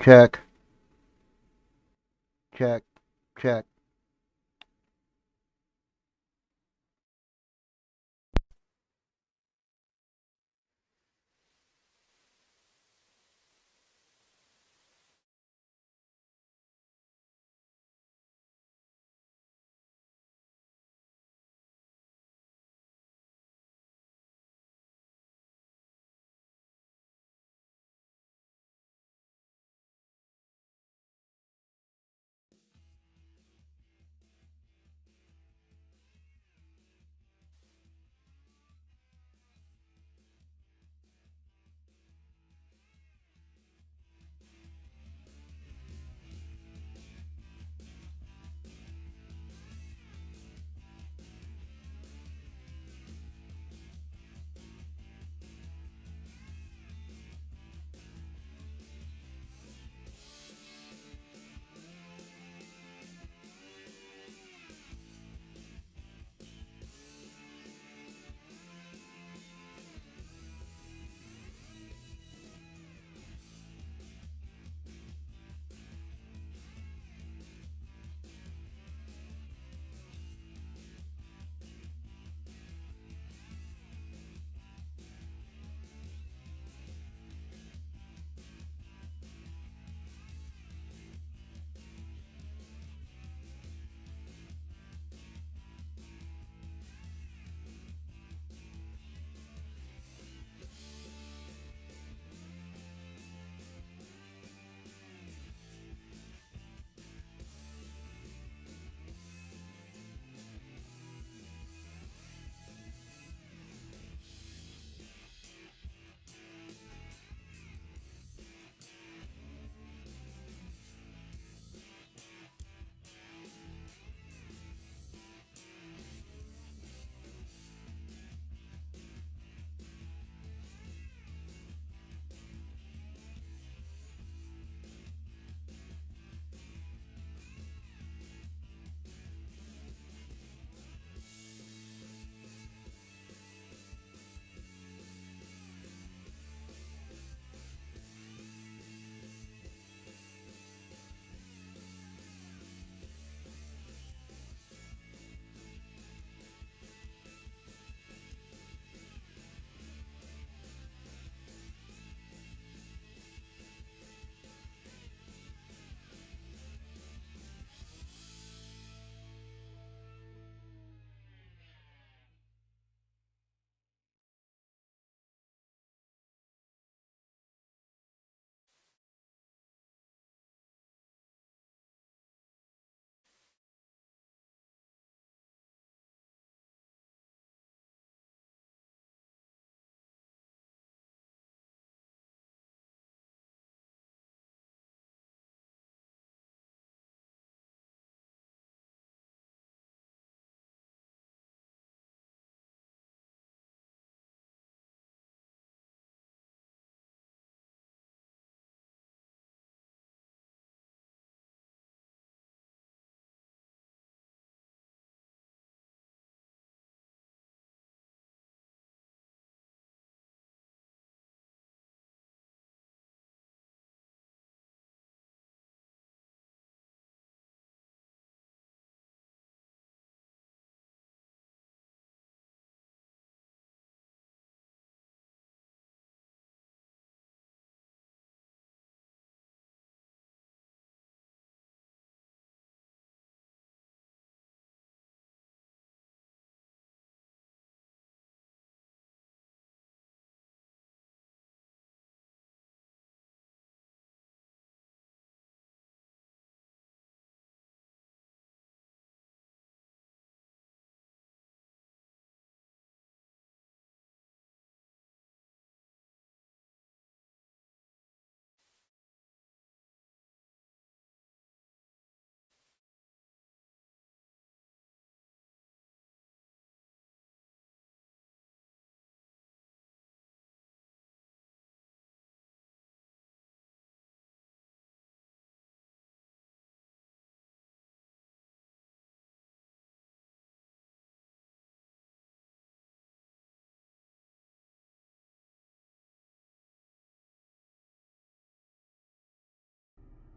Check, check, check.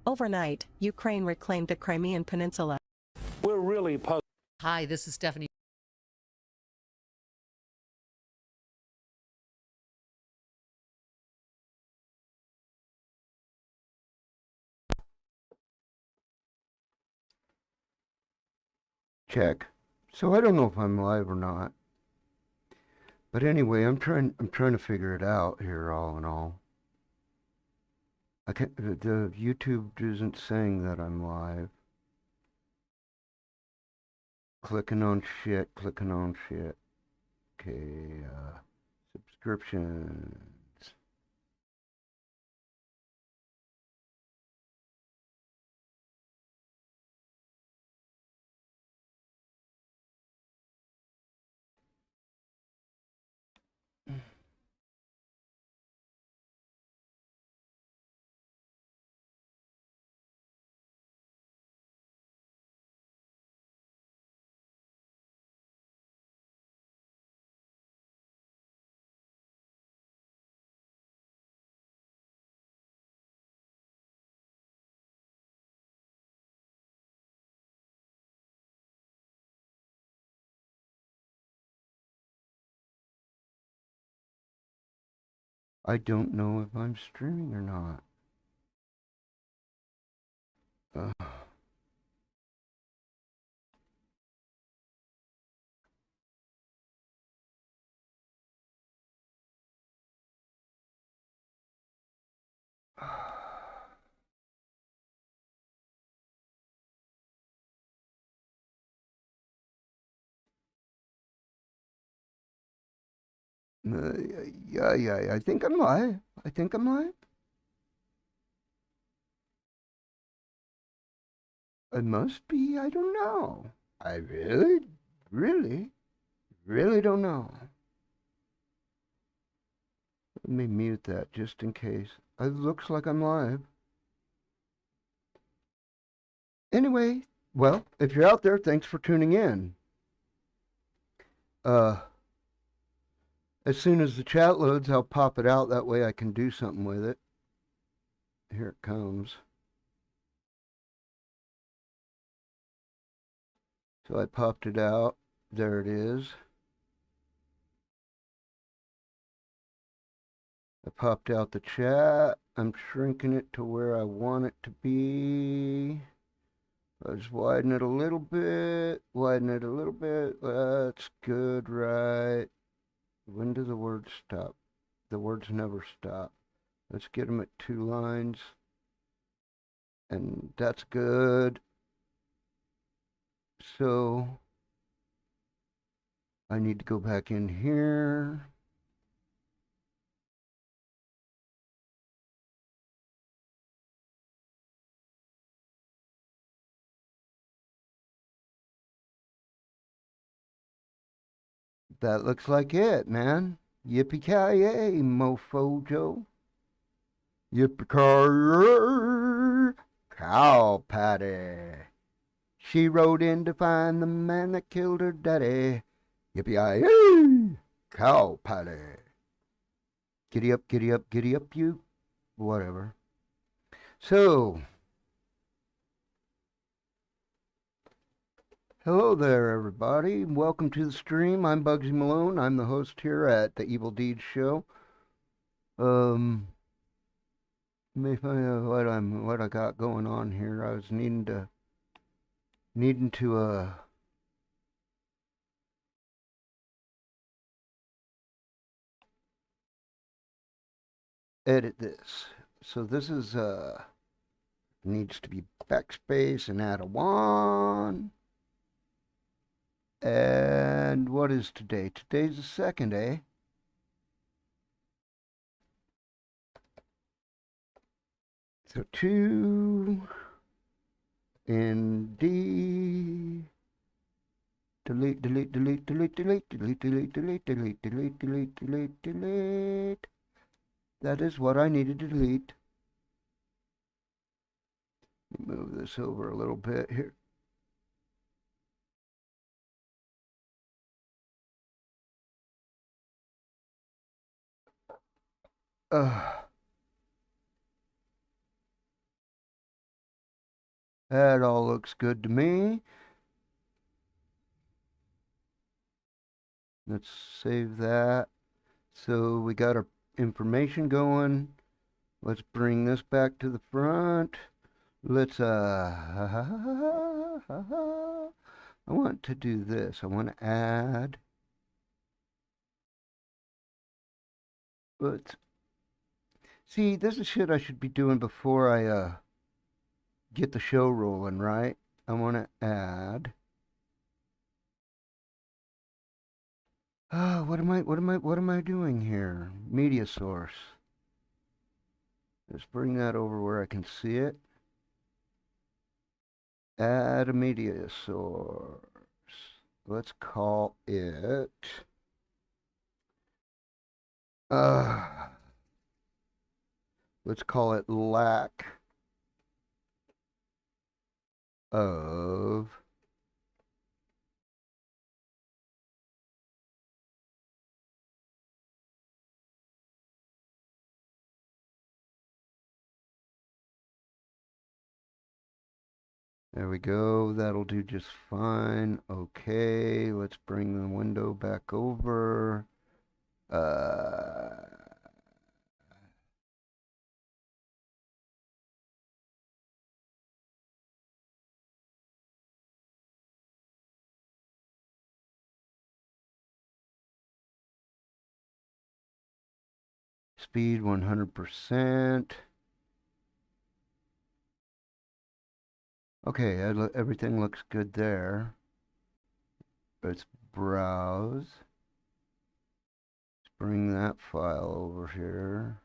Overnight, Ukraine reclaimed the Crimean Peninsula. We're really puzzled. Hi, this is Stephanie. Check. So I don't know if I'm live or not. But anyway, I'm trying to figure it out here all in all. I can't, the YouTube isn't saying that I'm live. Clicking on shit. Okay, subscriptions. I don't know if I'm streaming or not. Yeah, I think I'm live. I must be, I don't know. I really don't know. Let me mute that just in case. It looks like I'm live. Anyway, well, if you're out there, thanks for tuning in. As soon as the chat loads, I'll pop it out. That way I can do something with it. Here it comes. So I popped it out. There it is. I popped out the chat. I'm shrinking it to where I want it to be. Let's widen it a little bit. That's good, right? When do the words stop? The words never stop. Let's get them at 2 lines. And that's good. So I need to go back in here. That looks like it, man. Yippee-ki-yay, mofo Joe. Yippee-ki-yay, cow patty. She rode in to find the man that killed her daddy. Yippee-ki-yay, cow patty. Giddy up, you. Whatever. So, hello there, everybody. Welcome to the stream. I'm Bugsy Malone. I'm the host here at the Evil Deeds Show. Let me find out what I got going on here. I was needing to edit this. So this is needs to be backspace and add a 1. And what is today? Today's the 2nd, eh? So 2 and D. Delete. That is what I needed to delete. Let me move this over a little bit here. That all looks good to me. Let's save that. So we got our information going. Let's bring this back to the front. Let's, I want to do this. I want to add, let's, see, this is shit I should be doing before I, get the show rolling, right? I want to add, what am I doing here? Media source. Let's bring that over where I can see it. Add a media source. Let's call it, uh, let's call it lack of there we go. That'll do just fine. Okay, let's bring the window back over. Speed 100%. Okay, everything looks good there. Let's browse. Let's bring that file over here.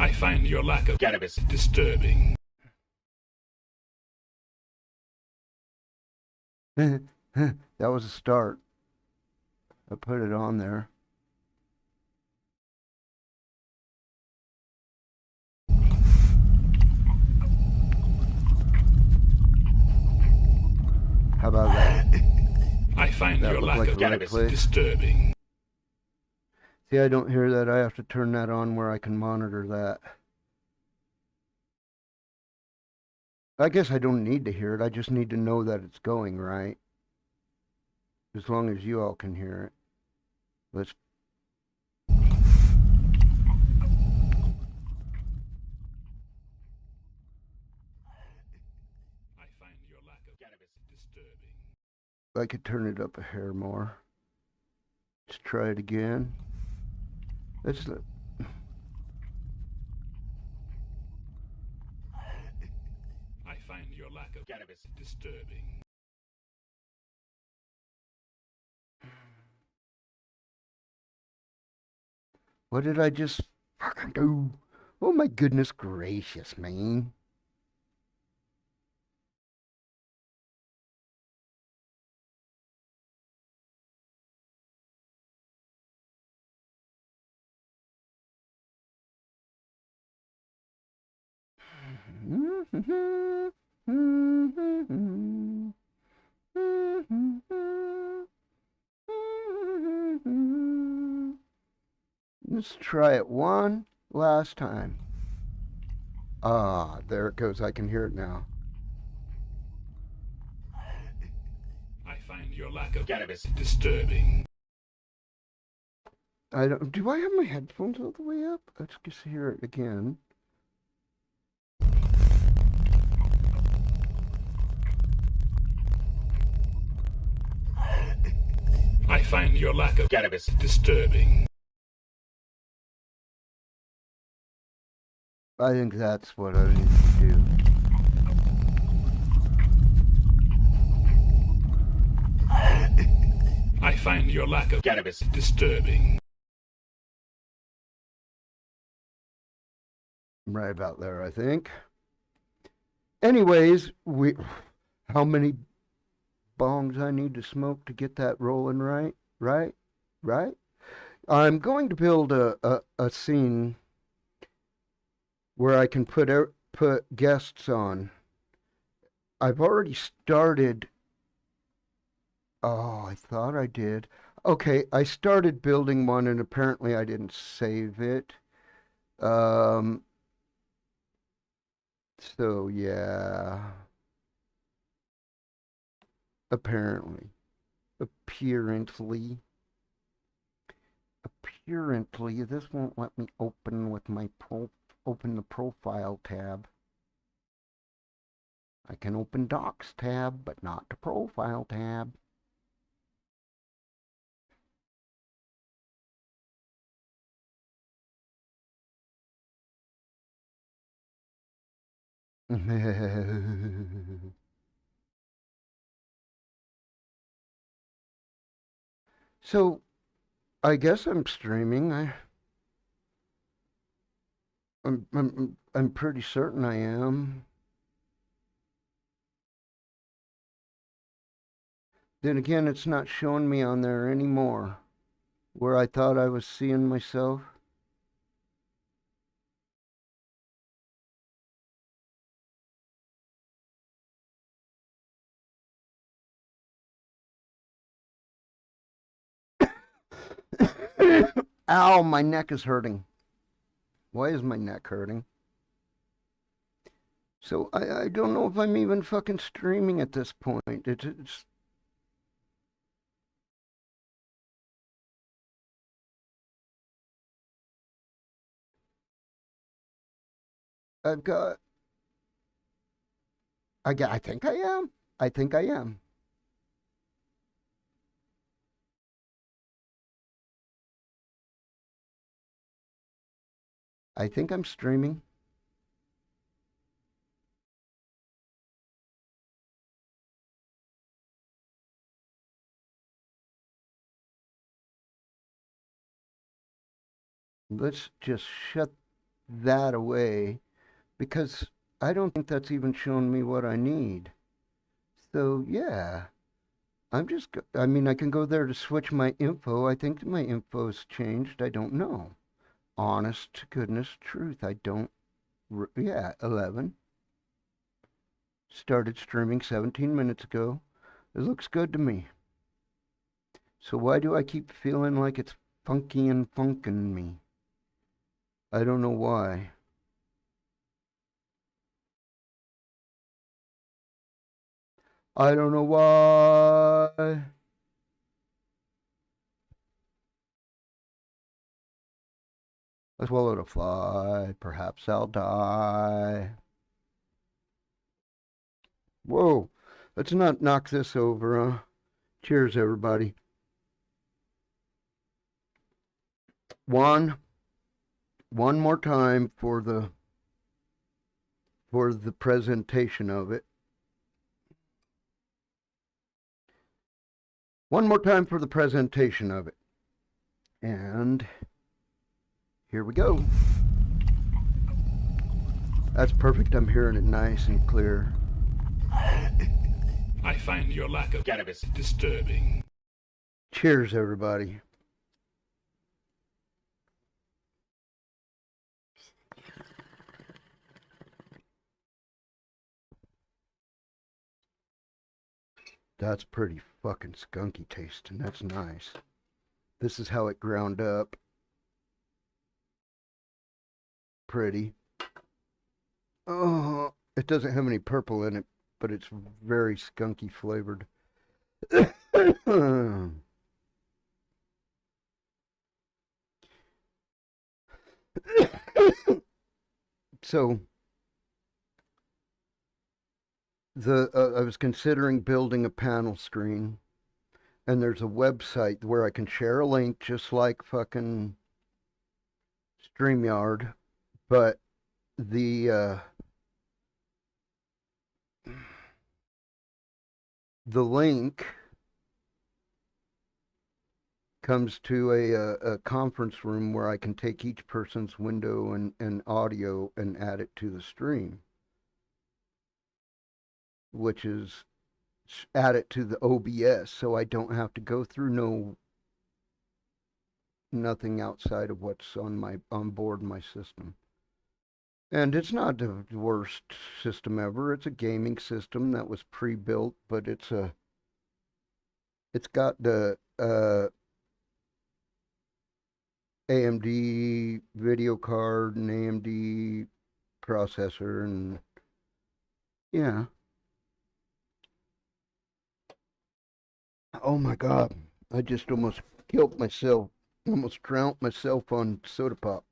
I find your lack of cannabis disturbing. That was a start. I put it on there. How about that? I find That your looked lack like of the right cannabis place. disturbing. See, I don't hear that. I have to turn that on where I can monitor that. I guess I don't need to hear it. I just need to know that it's going right. As long as you all can hear it. Let's. I find your lack of cannabis disturbing. I could turn it up a hair more. Let's try it again. Let's. I find your lack of cannabis disturbing. What did I just fucking do? Oh my goodness gracious, man. Let's try it one last time. Ah, there it goes. I can hear it now. I find your lack of cannabis disturbing. I don't. Do I have my headphones all the way up? Let's just hear it again. I find your lack of cannabis disturbing. I think that's what I need to do. I find your lack of cannabis disturbing. Right about there, I think. Anyways, how many bongs I need to smoke to get that rolling right, right. I'm going to build a scene where I can put guests on. I've already started. Oh, I thought I did. Okay, I started building one and apparently I didn't save it. Um, so yeah, apparently, apparently, apparently, this won't let me open with my open the profile tab. I can open Docs tab, but not the Profile tab. So, I guess I'm streaming. I'm pretty certain I am. Then again, it's not showing me on there anymore, where I thought I was seeing myself. Ow, my neck is hurting. Why is my neck hurting? So I don't know if I'm even fucking streaming at this point. It's I've got I think I am. I think I am. I think I'm streaming. Let's just shut that away because I don't think that's even showing me what I need. So yeah, I mean, I can go there to switch my info. I think my info's changed. I don't know. Honest to goodness truth, I don't. Yeah, 11. Started streaming 17 minutes ago. It looks good to me. So why do I keep feeling like it's funky and funkin' me? I don't know why. I don't know why. I swallowed a fly. Perhaps I'll die. Whoa. Let's not knock this over, huh? Cheers, everybody. One more time for the presentation of it. One more time for the presentation of it. And here we go. That's perfect. I'm hearing it nice and clear. I find your lack of cannabis disturbing. Cheers, everybody. That's pretty fucking skunky tasting. That's nice. This is how it ground up. Pretty. Oh, it doesn't have any purple in it, but it's very skunky flavored. So I was considering building a panel screen, and there's a website where I can share a link just like fucking StreamYard, but the link comes to a conference room where I can take each person's window and audio and add it to the stream, which is add it to the OBS so I don't have to go through nothing outside of what's on board my system. And it's not the worst system ever. It's a gaming system that was pre-built, but it's got the AMD video card and AMD processor, and yeah. Oh my God. I just almost killed myself. Almost drowned myself on soda pop.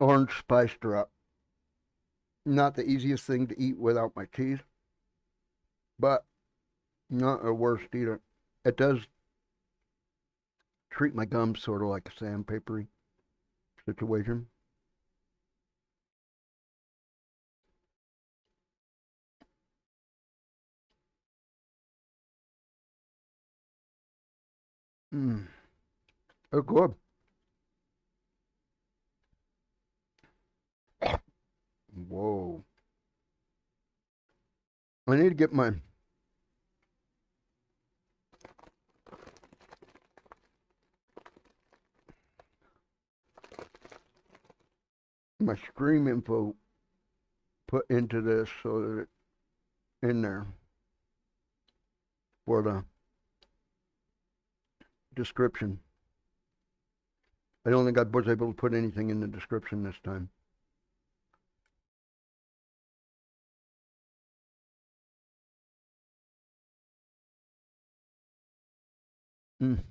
Orange spice drop. Not the easiest thing to eat without my teeth, but not the worst either. It does treat my gums sort of like a sandpapery situation. Mm. Oh, good. Whoa. I need to get my stream info put into this so that it's in there for the description. I don't think I was able to put anything in the description this time. Mm.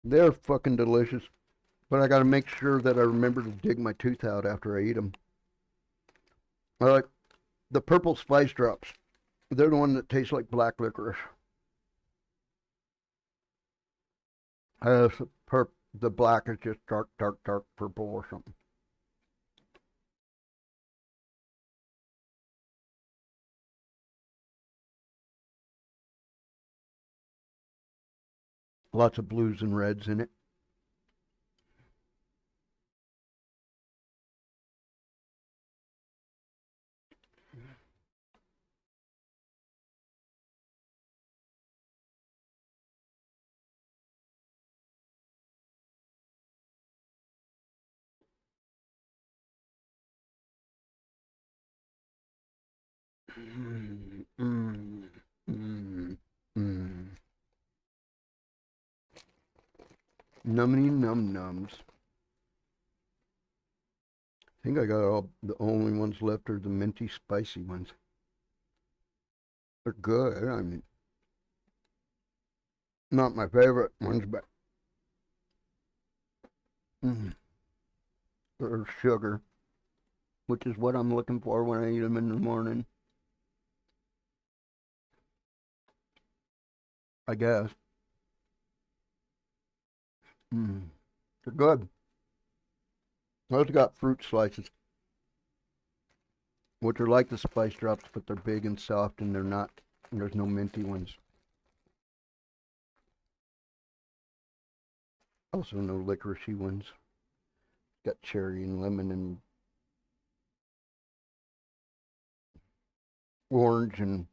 They're fucking delicious, but I gotta make sure that I remember to dig my tooth out after I eat them. I like the purple spice drops. They're the one that tastes like black licorice. Uh, the black is just dark, dark, dark purple or something. Lots of blues and reds in it. Mm, mm, mm, mm. Nummy num nums. I think I got all the only ones left are the minty spicy ones. They're good. I mean, not my favorite ones, but they're sugar, which is what I'm looking for when I eat them in the morning, I guess. Mm. They're good. Those got fruit slices, which are like the spice drops, but they're big and soft, and they're not. There's no minty ones. Also, no licoricey ones. Got cherry and lemon and orange, and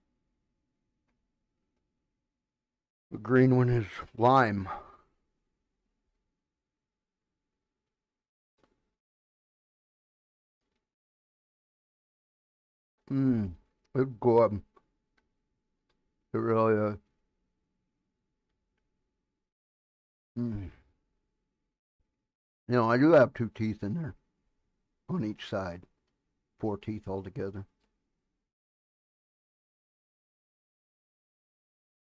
the green one is lime. Mmm, it's good. It really is. Mm. You know, I do have two teeth in there on each side, four teeth altogether.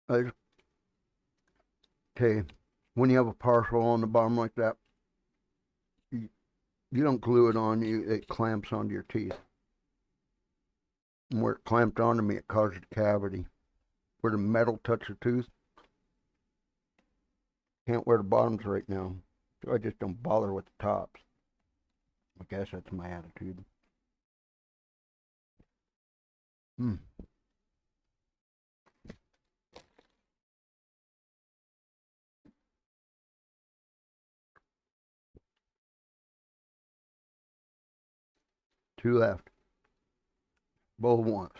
Okay, when you have a partial on the bottom like that, you, you don't glue it on, it clamps onto your teeth. And where it clamped onto me, it caused a cavity. Where the metal touched the tooth, can't wear the bottoms right now, so I just don't bother with the tops. I guess that's my attitude. Hmm. Two left. both at once.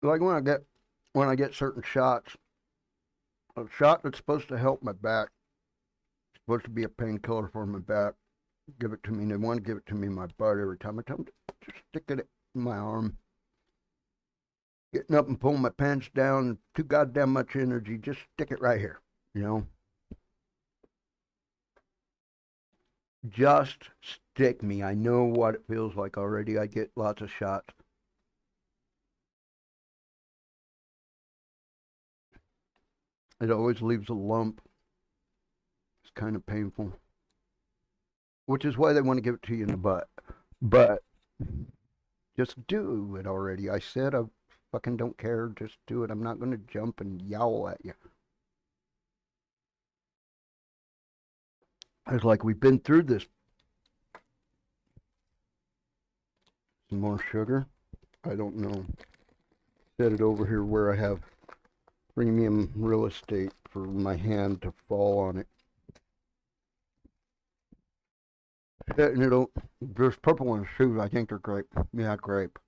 Like when I get certain shots, a shot that's supposed to help my back, supposed to be a painkiller for my back, give it to me, and they want to give it to me in my butt every time. I tell them to stick it in my arm. Getting up and pulling my pants down, too goddamn much energy, just stick it right here, you know? Just stick me. I know what it feels like already. I get lots of shots. It always leaves a lump. It's kind of painful. Which is why they want to give it to you in the butt. But just do it already. I said I fucking don't care. Just do it. I'm not going to jump and yowl at you. It's like we've been through this. Some more sugar. I don't know. Set it over here where I have premium real estate for my hand to fall on it. Setting it up. There's purple ones too. I think they're grape. Yeah, grape.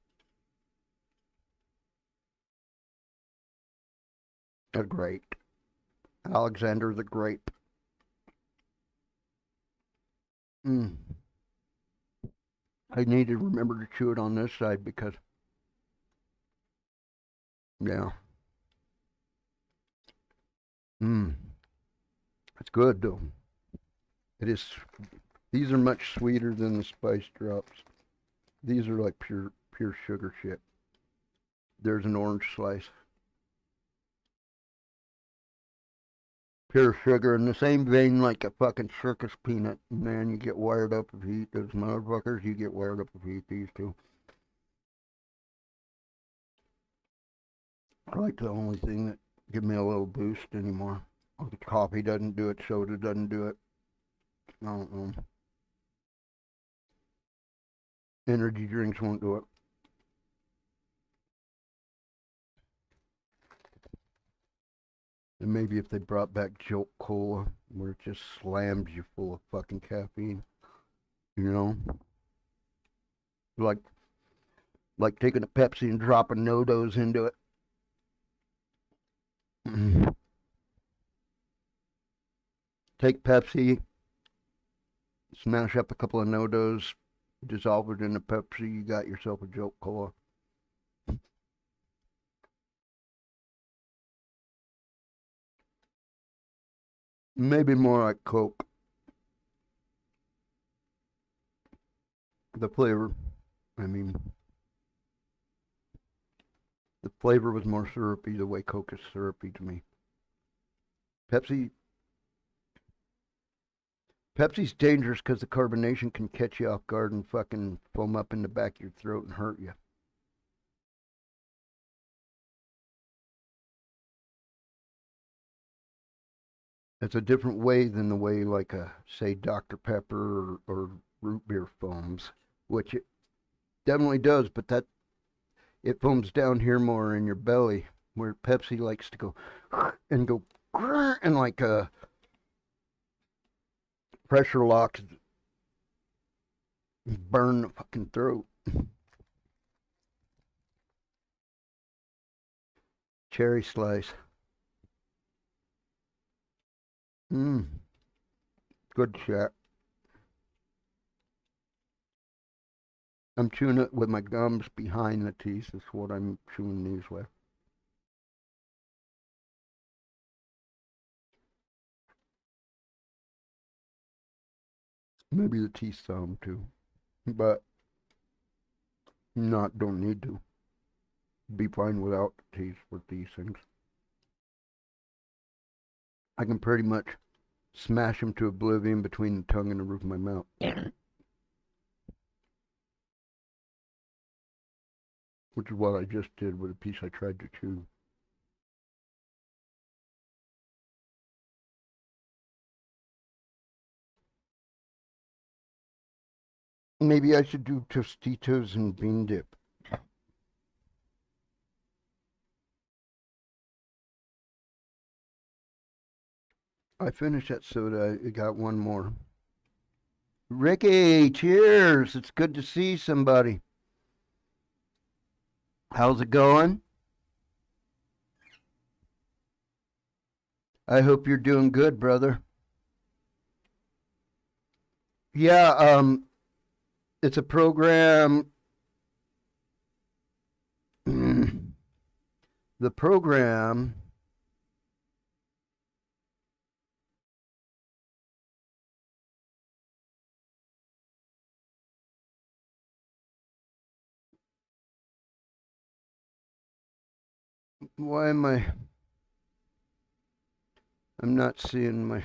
A grape. Alexander the Grape. I need to remember to chew it on this side because, yeah. It's good though. It is. These are much sweeter than the spice drops. These are like pure sugar shit. There's an orange slice. Pure sugar in the same vein like a fucking circus peanut. Man, you get wired up if you eat those motherfuckers. You get wired up if you eat these too. I like the only thing that give me a little boost anymore. The coffee doesn't do it, soda doesn't do it. I don't know. Energy drinks won't do it. And maybe if they brought back Jolt Cola, where it just slams you full of fucking caffeine, you know, like taking a Pepsi and dropping no-dos into it. Take Pepsi, smash up a couple of no-dos, dissolve it in the Pepsi. You got yourself a Jolt Cola. Maybe more like Coke. The flavor, I mean, the flavor was more syrupy the way Coke is syrupy to me. Pepsi's dangerous because the carbonation can catch you off guard and fucking foam up in the back of your throat and hurt you. It's a different way than the way like say Dr. Pepper or root beer foams, which it definitely does, but it foams down here more in your belly, where Pepsi likes to go and go and like pressure locks burn the fucking throat. Cherry slice. Good shit. I'm chewing it with my gums behind the teeth. That's what I'm chewing these with. Maybe the teeth saw them too, but don't need to. Be fine without the teeth with these things. I can pretty much smash them to oblivion between the tongue and the roof of my mouth. Which is what I just did with a piece I tried to chew. Maybe I should do Tostitos and bean dip. I finished that soda. I got one more. Ricky, cheers. It's good to see somebody. How's it going? I hope you're doing good, brother. Yeah, it's a program. The program why am I'm not seeing my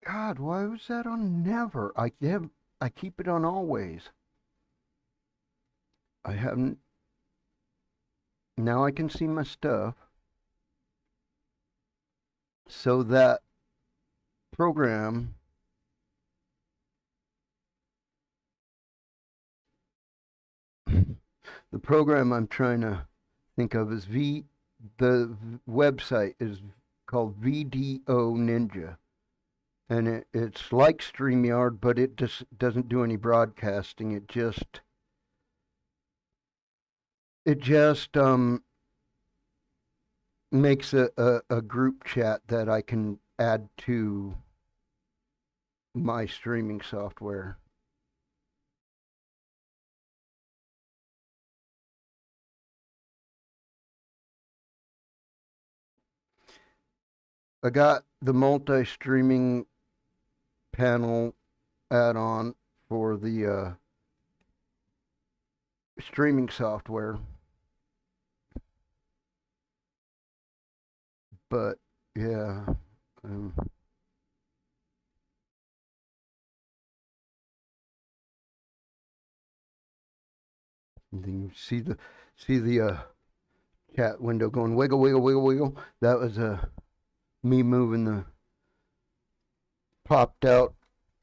God, why was that on never? I keep it on always. I haven't now I can see my stuff. So that program the program I'm trying to think of is the website is called VDO Ninja. And it's like StreamYard, but it just doesn't do any broadcasting. It just makes a group chat that I can add to my streaming software. I got the multi-streaming panel add-on for the streaming software, but yeah, then you see the chat window going wiggle wiggle wiggle wiggle. That was me moving the popped out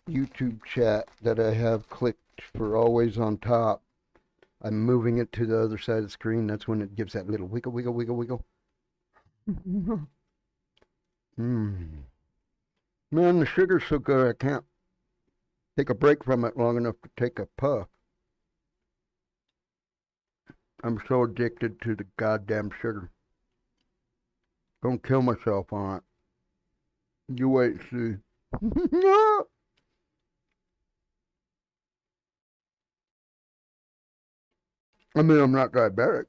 YouTube chat that I have clicked for always on top. I'm moving it to the other side of the screen. That's when it gives that little wiggle, wiggle, wiggle, wiggle. Man, the sugar's so good I can't take a break from it long enough to take a puff. I'm so addicted to the goddamn sugar. Gonna kill myself on it. You wait and see. I mean, I'm not diabetic,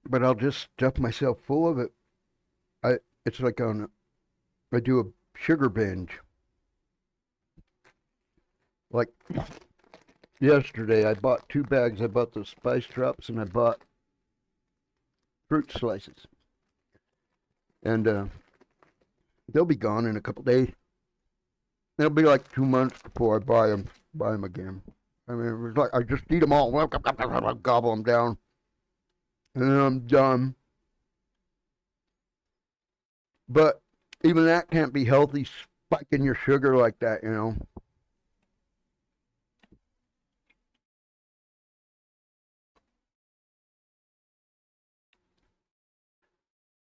but I'll just stuff myself full of it. It's like I do a sugar binge. Like yesterday, I bought 2 bags. I bought the spice drops and I bought fruit slices, and they'll be gone in a couple days. It'll be like 2 months before I buy them again. I mean, it was like I just eat them all, gobble them down, and then I'm done. But even that can't be healthy, spiking your sugar like that, you know.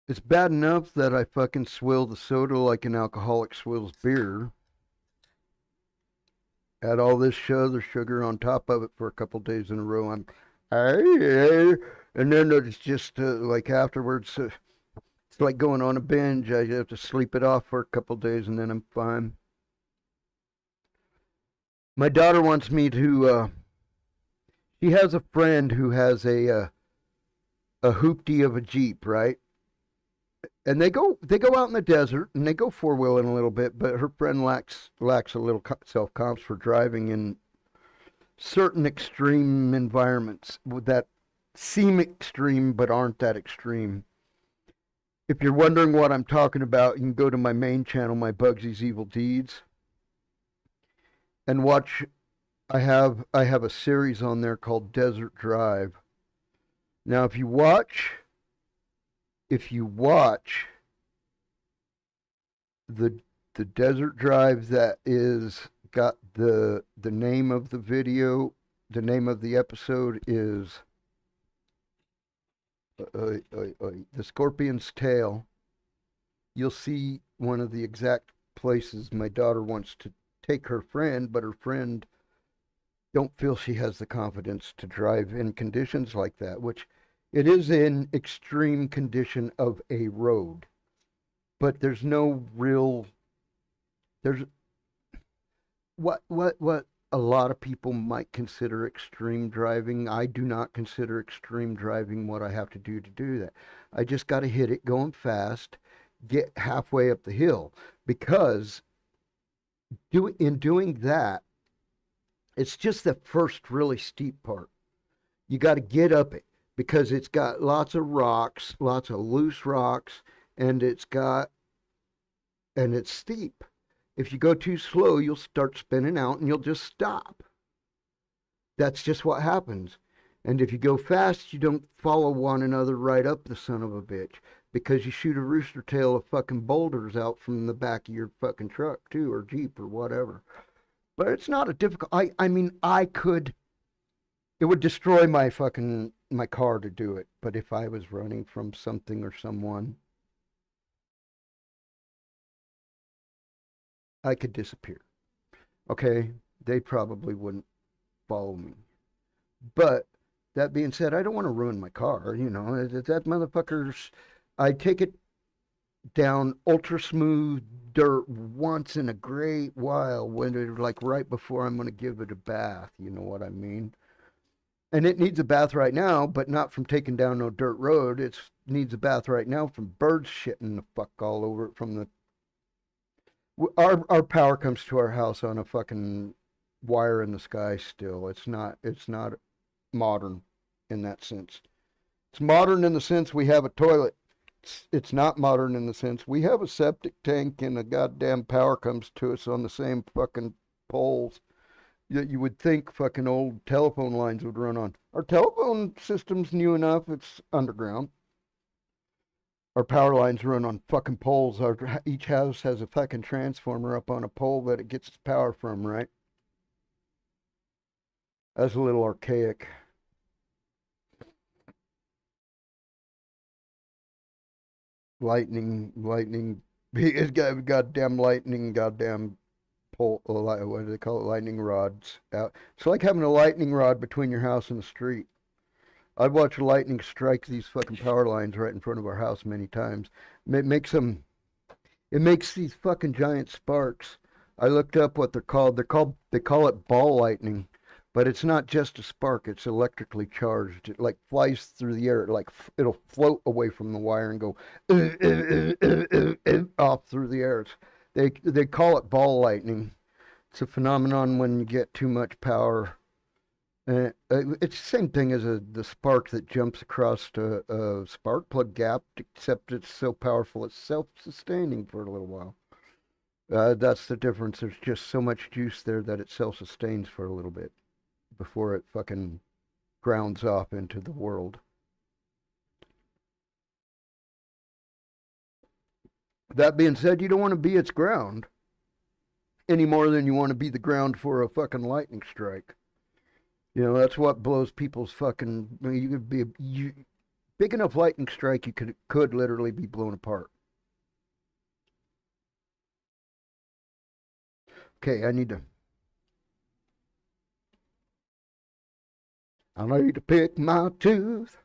It's bad enough that I fucking swill the soda like an alcoholic swills beer. Add all this other sugar on top of it for a couple days in a row. And then it's just like afterwards, it's like going on a binge. I have to sleep it off for a couple days and then I'm fine. My daughter wants me to. She has a friend who has a hoopty of a Jeep, right? and they go out in the desert and they go four-wheeling a little bit, but her friend lacks a little self-confidence for driving in certain extreme environments that seem extreme but aren't that extreme. If you're wondering what I'm talking about, you can go to my main channel, my Bugsy's Evil Deeds, and watch. I have a series on there called Desert Drive. Now, if you watch the the Desert Drive that is got the name of the video, the name of the episode is the Scorpion's Tail. You'll see one of the exact places my daughter wants to take her friend, but her friend don't feel she has the confidence to drive in conditions like that, which it is an extreme condition of a road. But there's no real there's what a lot of people might consider extreme driving. I do not consider extreme driving what I have to do that. I just got to hit it going fast, get halfway up the hill because in doing that, it's just the first really steep part. You got to get up it because it's got lots of rocks, lots of loose rocks, and it's steep. If you go too slow, you'll start spinning out and you'll just stop. That's just what happens. And if you go fast, you don't follow one another right up the son of a bitch because you shoot a rooster tail of fucking boulders out from the back of your fucking truck too, or Jeep or whatever. But it's not a difficult. I mean, it would destroy my car to do it. But if I was running from something or someone, I could disappear. Okay, they probably wouldn't follow me. But that being said, I don't want to ruin my car. That motherfucker's. I take it down ultra smooth dirt once in a great while when it's like right before I'm going to give it a bath. You know what I mean? And it needs a bath right now, but not from taking down no dirt road. It needs a bath right now from birds shitting the fuck all over it from the. Our power comes to our house on a fucking wire in the sky still. It's not modern in that sense. It's modern in the sense we have a toilet. It's not modern in the sense we have a septic tank and a goddamn power comes to us on the same fucking poles that you would think fucking old telephone lines would run on. Our telephone system's new enough, it's underground. Our power lines run on fucking poles. Each house has a fucking transformer up on a pole that it gets its power from, right? That's a little archaic. Lightning. It's got goddamn lightning, goddamn pole. What do they call it? Lightning rods. Out. It's like having a lightning rod between your house and the street. I've watched lightning strike these fucking power lines right in front of our house many times. It makes them. It makes these fucking giant sparks. I looked up what they're called. They call it ball lightning, but it's not just a spark. It's electrically charged. It like flies through the air. It'll float away from the wire and go off through the air. They call it ball lightning. It's a phenomenon when you get too much power. It's the same thing as the spark that jumps across a spark plug gap, except it's so powerful it's self-sustaining for a little while. That's the difference. There's just so much juice there that it self-sustains for a little bit before it fucking grounds off into the world. That being said, you don't want to be its ground any more than you want to be the ground for a fucking lightning strike. That's what blows people's fucking. You could be big enough lightning strike, you could literally be blown apart. Okay, I need to pick my tooth.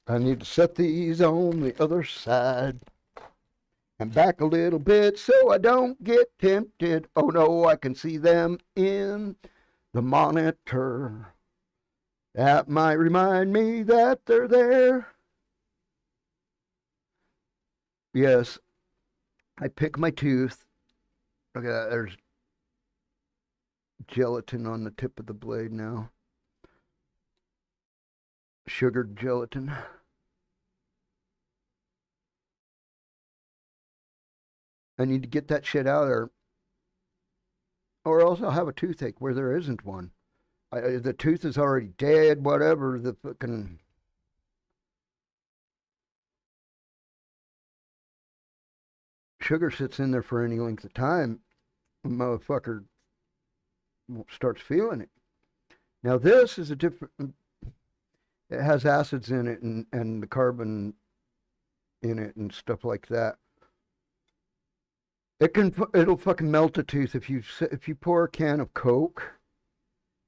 I need to set these on the other side and back a little bit so I don't get tempted. Oh no, I can see them in the monitor. That might remind me that they're there. Yes, I pick my tooth. Look at that. There's gelatin on the tip of the blade now. Sugared gelatin. I need to get that shit out of there, or else I'll have a toothache where there isn't one. The tooth is already dead, whatever. The fucking sugar sits in there for any length of time, the motherfucker starts feeling it. Now this is a different. It has acids in it and the carbon in it and stuff like that. It'll fucking melt a tooth if you pour a can of Coke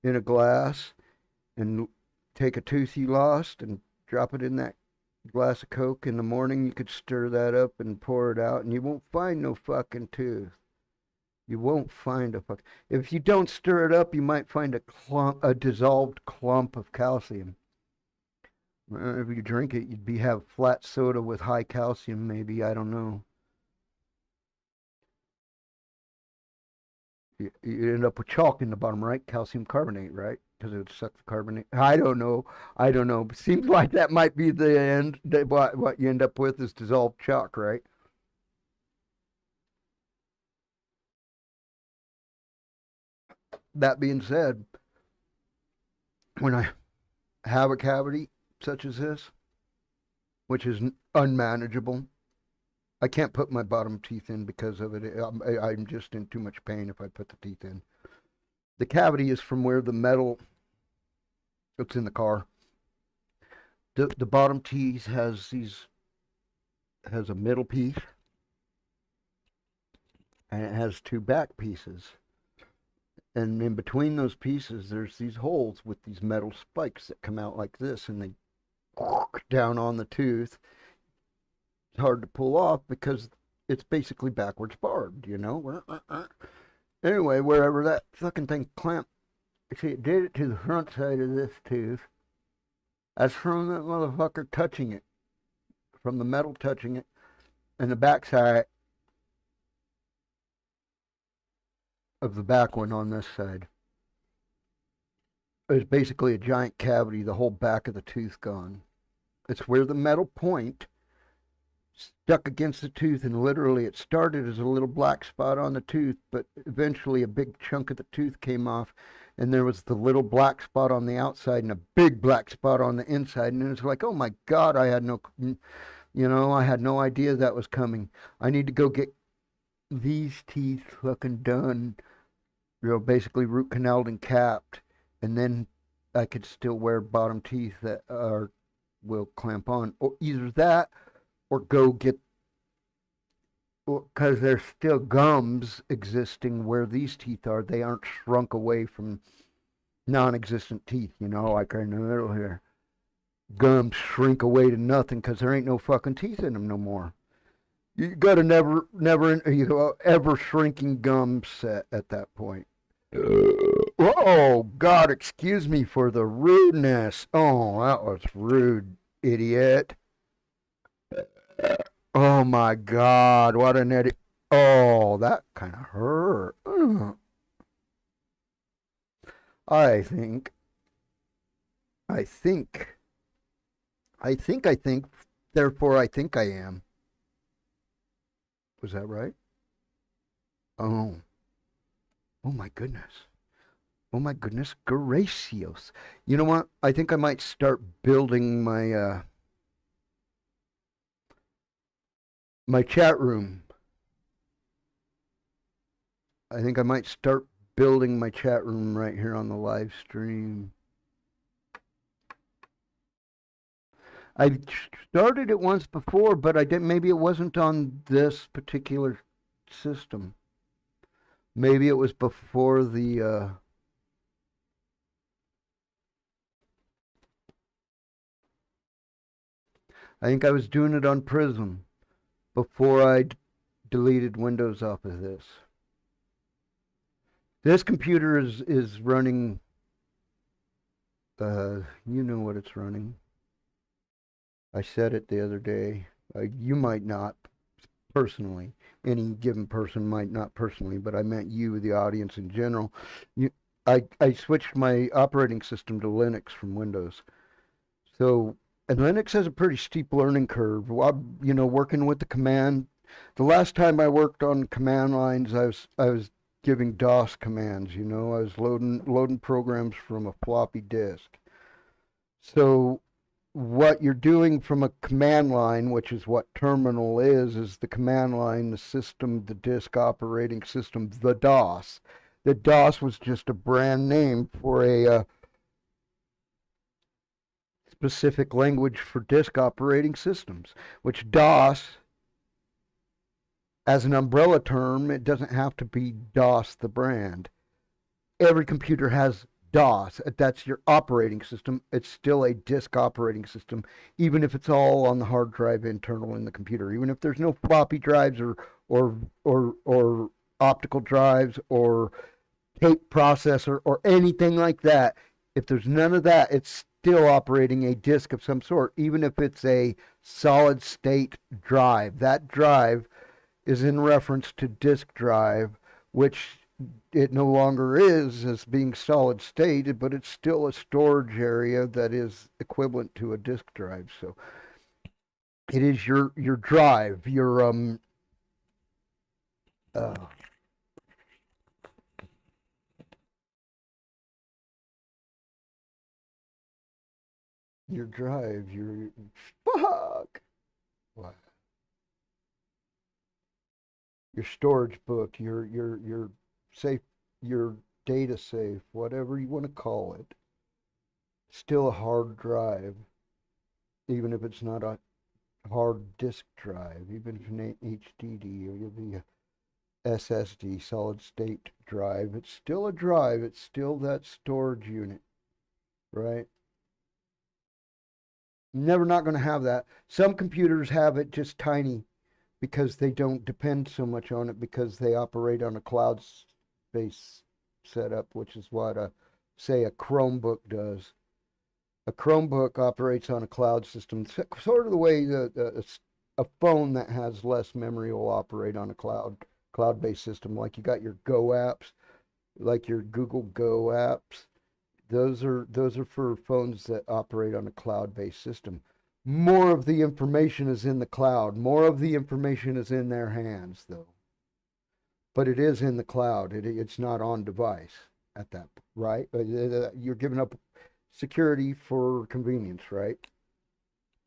in a glass and take a tooth you lost and drop it in that glass of Coke in the morning. You could stir that up and pour it out, and you won't find no fucking tooth. You won't find a fuck. If you don't stir it up, you might find a dissolved clump of calcium. If you drink it, you'd have flat soda with high calcium, maybe. I don't know. You end up with chalk in the bottom, right? Calcium carbonate, right? Because it would suck the carbonate. I don't know. I don't know. But seems like that might be the end. What you end up with is dissolved chalk, right? That being said, when I have a cavity such as this, which is unmanageable, I can't put my bottom teeth in because of it. I'm just in too much pain if I put the teeth in. The cavity is from where the metal, it's in the car. The bottom teeth has a middle piece, and it has two back pieces. And in between those pieces, there's these holes with these metal spikes that come out like this, and they down on the tooth. It's hard to pull off because it's basically backwards barbed, you know? Anyway, wherever that fucking thing clamped, see, it did it to the front side of this tooth. That's from that motherfucker touching it, from the metal touching it, and the back side of the back one on this side. It's basically a giant cavity, the whole back of the tooth gone. It's where the metal point stuck against the tooth, and literally it started as a little black spot on the tooth, but eventually a big chunk of the tooth came off, and there was the little black spot on the outside and a big black spot on the inside, and it was like, oh my God, I had no idea that was coming. I need to go get these teeth fucking done, basically root canaled and capped, and then I could still wear bottom teeth that will clamp on, or either that or go get, because there's still gums existing where these teeth are. They aren't shrunk away from non-existent teeth, like in the middle here. Gums shrink away to nothing because there ain't no fucking teeth in them no more. You got a never ever shrinking gum set at that point. Oh God, excuse me for the rudeness. Oh, that was rude, idiot. Oh my God, what an idiot. Oh, that kind of hurt. I think, therefore I think I am. Was that right? Oh. Oh my goodness. Oh my goodness, Gracios. You know what? I think I might start building my my chat room. I think I might start building my chat room right here on the live stream. I started it once before, but I didn't. Maybe it wasn't on this particular system. Maybe it was before the I think I was doing it on Prism before I deleted Windows off of this. This computer is running, you know what it's running. I said it the other day. You might not, personally. Any given person might not personally, but I meant you, the audience in general. You, I switched my operating system to Linux from Windows. So, and Linux has a pretty steep learning curve. While, working with the command, the last time I worked on command lines, I was giving DOS commands. I was loading programs from a floppy disk. So what you're doing from a command line, which is what terminal is the command line, the system, the disk operating system, the DOS. The DOS was just a brand name for a specific language for disk operating systems, which DOS, as an umbrella term, it doesn't have to be DOS the brand. Every computer has DOS. That's your operating system. It's still a disk operating system, even if it's all on the hard drive internal in the computer. Even if there's no floppy drives or optical drives or tape processor or anything like that. If there's none of that, it's still operating a disk of some sort, even if it's a solid state drive. That drive is in reference to disk drive, which it no longer is as being solid state, but it's still a storage area that is equivalent to a disk drive. So it is your drive, uh, your drive, your fuck, what? Your storage book, your safe, your data safe, whatever you want to call it. Still a hard drive, even if it's not a hard disk drive, even if an HDD or the SSD, solid state drive. It's still a drive. It's still that storage unit, right? Never not going to have that. Some computers have it just tiny because they don't depend so much on it because they operate on a cloud-based setup, which is what say a Chromebook does. A Chromebook operates on a cloud system, sort of the way a phone that has less memory will operate on a cloud-based system. Like you got your Go apps, like your Google Go apps. Those are for phones that operate on a cloud-based system. More of the information is in the cloud. More of the information is in their hands, though. But it is in the cloud. It's not on device at that, right? You're giving up security for convenience, right?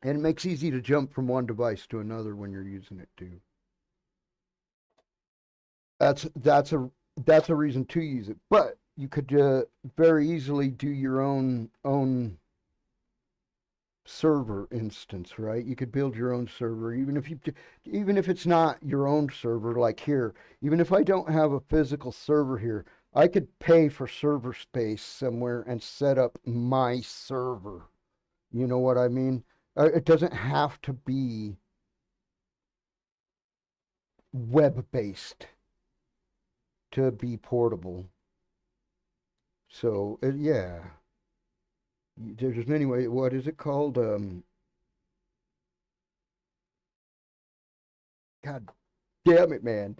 And it makes it easy to jump from one device to another when you're using it too. That's a reason to use it. But you could very easily do your own server instance, right? You could build your own server, even if it's not your own server, like here. Even if I don't have a physical server here, I could pay for server space somewhere and set up my server. You know what I mean? It doesn't have to be web-based to be portable. So, yeah, there's many ways. What is it called? God damn it, man.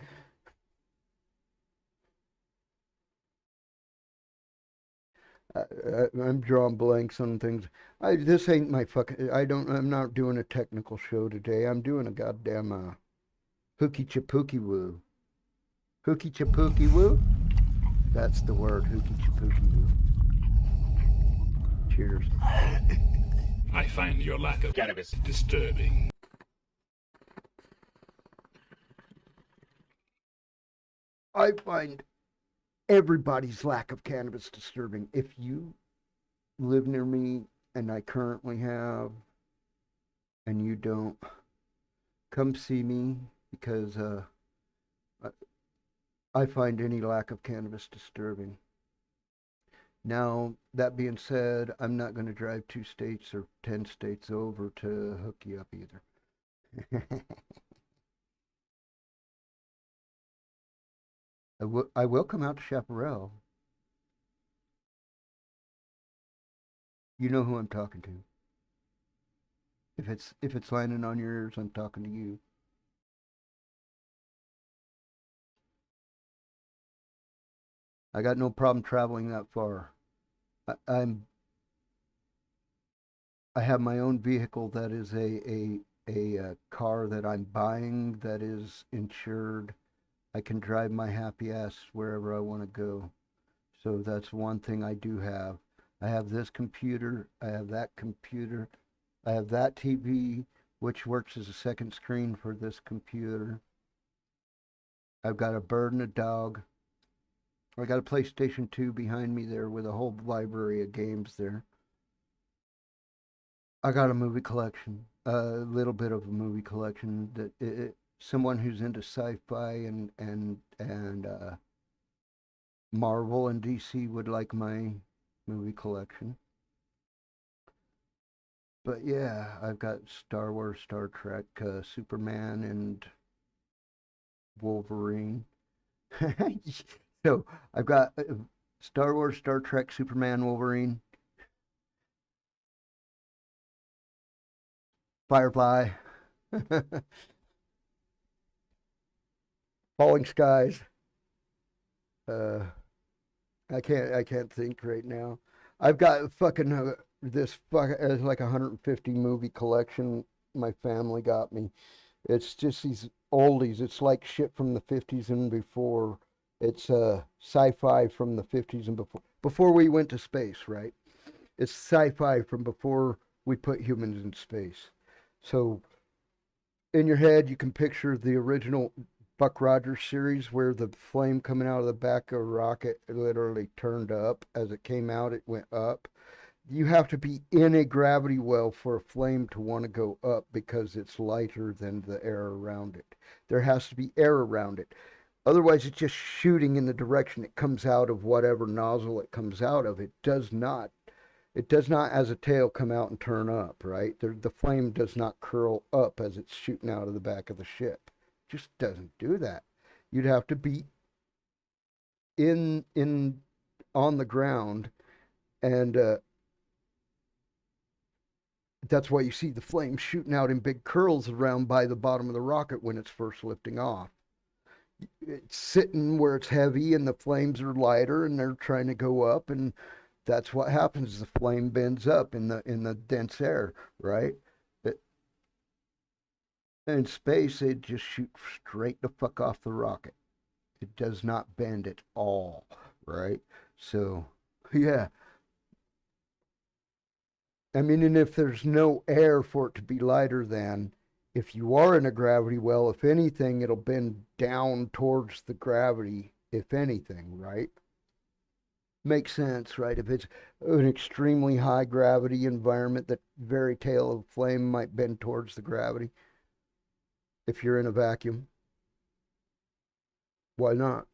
I'm drawing blanks on things. This ain't my fucking. I'm not doing a technical show today. I'm doing a goddamn hooky chapooky woo. Hooky chapooky woo. That's the word. Hooky chapooky woo. Cheers. I find your lack of cannabis disturbing. I find everybody's lack of cannabis disturbing. If you live near me, and I currently have, and you don't, come see me because I find any lack of cannabis disturbing. Now, that being said, I'm not going to drive 2 states or 10 states over to hook you up either. I will come out to Chaparral. You know who I'm talking to. If it's landing on your ears, I'm talking to you. I got no problem traveling that far. I'm I have my own vehicle that is a car that I'm buying that is insured. I can drive my happy ass wherever I want to go. So that's one thing I do have. I have this computer, I have that computer, I have that TV, which works as a second screen for this computer. I've got a bird and a dog. I got a PlayStation 2 behind me there with a whole library of games there. I got a movie collection, a little bit of a movie collection that someone who's into sci-fi and Marvel and DC would like my movie collection. But yeah, I've got Star Wars, Star Trek, Superman, and Wolverine. So I've got Star Wars, Star Trek, Superman, Wolverine, Firefly, Falling Skies. Uh, I can't think right now. I've got fucking this fuck like 150 movie collection my family got me. It's just these oldies. It's like shit from the 50s and before. It's sci-fi from the 50s and before we went to space, right? It's sci-fi from before we put humans in space. So in your head you can picture the original Buck Rogers series where the flame coming out of the back of a rocket literally turned up. As it came out, it went up. You have to be in a gravity well for a flame to want to go up because it's lighter than the air around it. There has to be air around it. Otherwise, it's just shooting in the direction it comes out of, whatever nozzle it comes out of. It does not, as a tail, come out and turn up, right? The flame does not curl up as it's shooting out of the back of the ship. It just doesn't do that. You'd have to be in on the ground, and that's why you see the flame shooting out in big curls around by the bottom of the rocket when it's first lifting off. It's sitting where it's heavy and the flames are lighter and they're trying to go up, and that's what happens. The flame bends up in the dense air, right? It, in space, it just shoots straight the fuck off the rocket. It does not bend at all, right? So, yeah. I mean, and if there's no air for it to be lighter than, if you are in a gravity well, if anything, it'll bend down towards the gravity, if anything, right? Makes sense, right? If it's an extremely high gravity environment, the very tail of flame might bend towards the gravity. If you're in a vacuum, why not?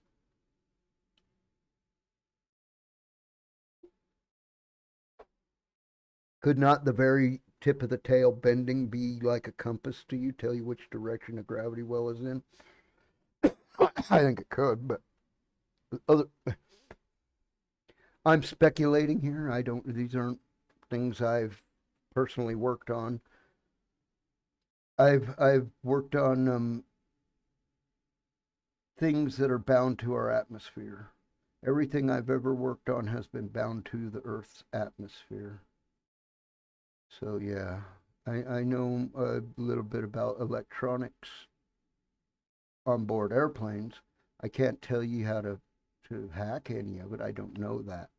Could not the very tip of the tail bending be like a compass to you, tell you which direction a gravity well is in? I think it could, but other, I'm speculating here. I don't, these aren't things I've personally worked on. I've worked on things that are bound to our atmosphere. Everything I've ever worked on has been bound to the Earth's atmosphere. So yeah, I know a little bit about electronics on board airplanes. I can't tell you how to hack any of it. I don't know that.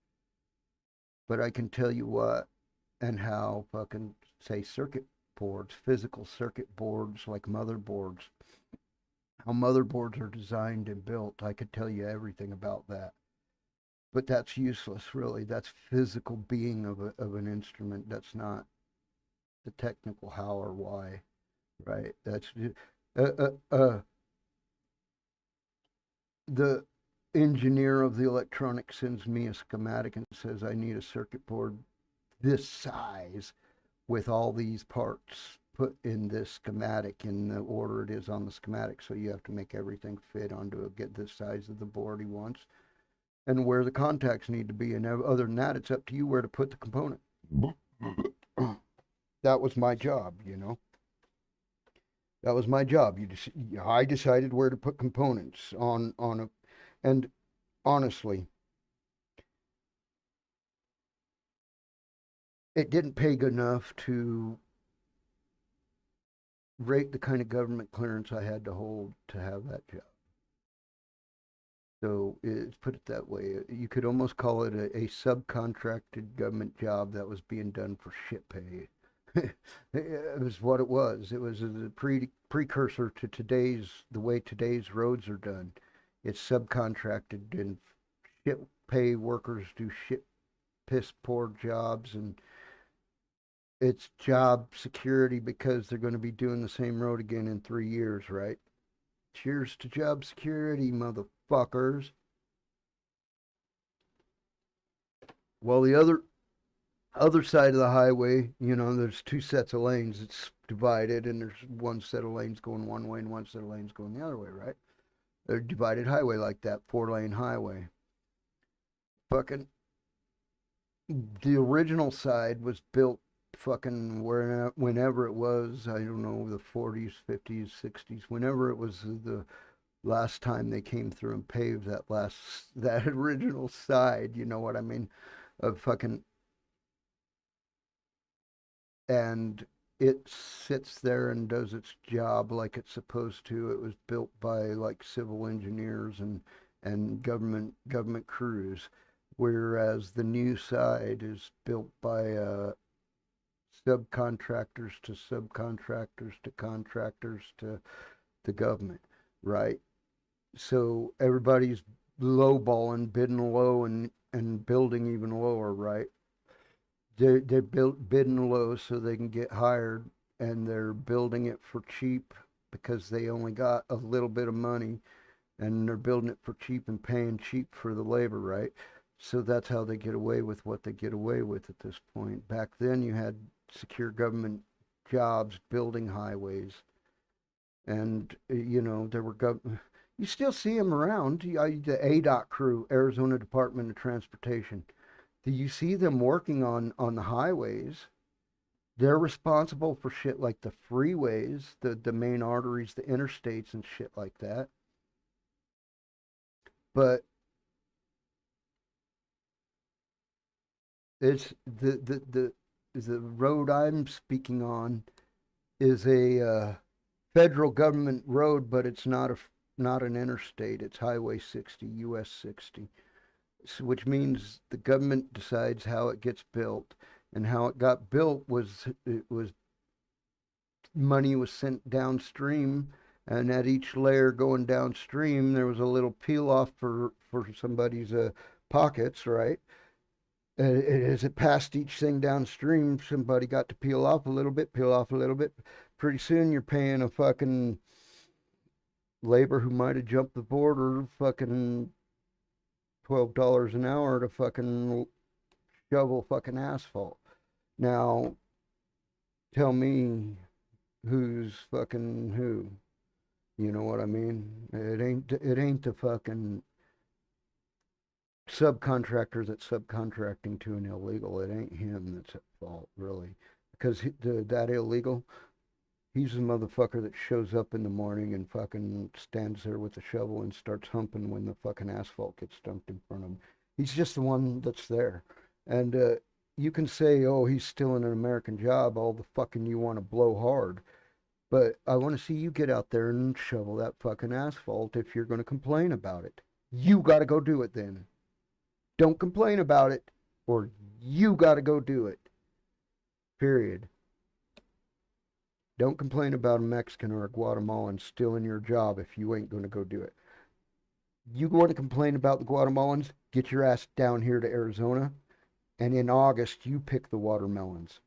But I can tell you what and how fucking say circuit boards, physical circuit boards like motherboards, how motherboards are designed and built. I could tell you everything about that. But that's useless, really. That's physical being of an instrument. That's not the technical how or why, right? That's uh, uh, uh, the engineer of the electronics sends me a schematic and says I need a circuit board this size with all these parts put in this schematic in the order it is on the schematic. So you have to make everything fit onto get this size of the board he wants and where the contacts need to be. And other than that, it's up to you where to put the component. That was my job. That was my job. I decided where to put components on a, and honestly, it didn't pay good enough to rate the kind of government clearance I had to hold to have that job. So it's put it that way. You could almost call it a subcontracted government job that was being done for shit pay. It was what it was. It was a precursor to the way today's roads are done. It's subcontracted, and shit pay workers do shit piss poor jobs, and it's job security because they're going to be doing the same road again in 3 years, right? Cheers to job security, motherfuckers. Well, the other side of the highway, there's two sets of lanes. It's divided, and there's one set of lanes going one way and one set of lanes going the other way, right? They're divided highway like that, 4-lane highway. Fucking the original side was built fucking whenever it was, I don't know, the 40s, 50s, 60s, whenever it was the last time they came through and paved that original side, you know what I mean, of fucking, and it sits there and does its job like it's supposed to. It was built by like civil engineers and government crews, whereas the new side is built by subcontractors to subcontractors to contractors to the government, right? So everybody's lowballing, bidding low, and building even lower, right? They're bidding low so they can get hired, and they're building it for cheap because they only got a little bit of money, and they're building it for cheap and paying cheap for the labor, right? So that's how they get away with what they get away with at this point. Back then, you had secure government jobs building highways, and there were you still see them around. The ADOT crew, Arizona Department of Transportation. Do you see them working on the highways? They're responsible for shit like the freeways, the main arteries, the interstates, and shit like that. But it's the road I'm speaking on is a federal government road, but it's not an interstate. It's Highway 60, US 60, which means the government decides how it gets built, and how it got built was money was sent downstream, and at each layer going downstream there was a little peel off for somebody's pockets, right? As it passed each thing downstream, somebody got to peel off a little bit, peel off a little bit. Pretty soon you're paying a fucking labor who might have jumped the border fucking $12 an hour to fucking shovel fucking asphalt. Now, tell me who's fucking who. You know what I mean? It ain't the fucking subcontractor that's subcontracting to an illegal. It ain't him that's at fault, really. Because that illegal, he's the motherfucker that shows up in the morning and fucking stands there with the shovel and starts humping when the fucking asphalt gets dumped in front of him. He's just the one that's there. And you can say, oh, he's still in an American job all the fucking you want to blow hard. But I want to see you get out there and shovel that fucking asphalt if you're going to complain about it. You got to go do it then. Don't complain about it, or you got to go do it. Period. Don't complain about a Mexican or a Guatemalan stealing your job if you ain't going to go do it. You want to complain about the Guatemalans? Get your ass down here to Arizona, and in August, you pick the watermelons.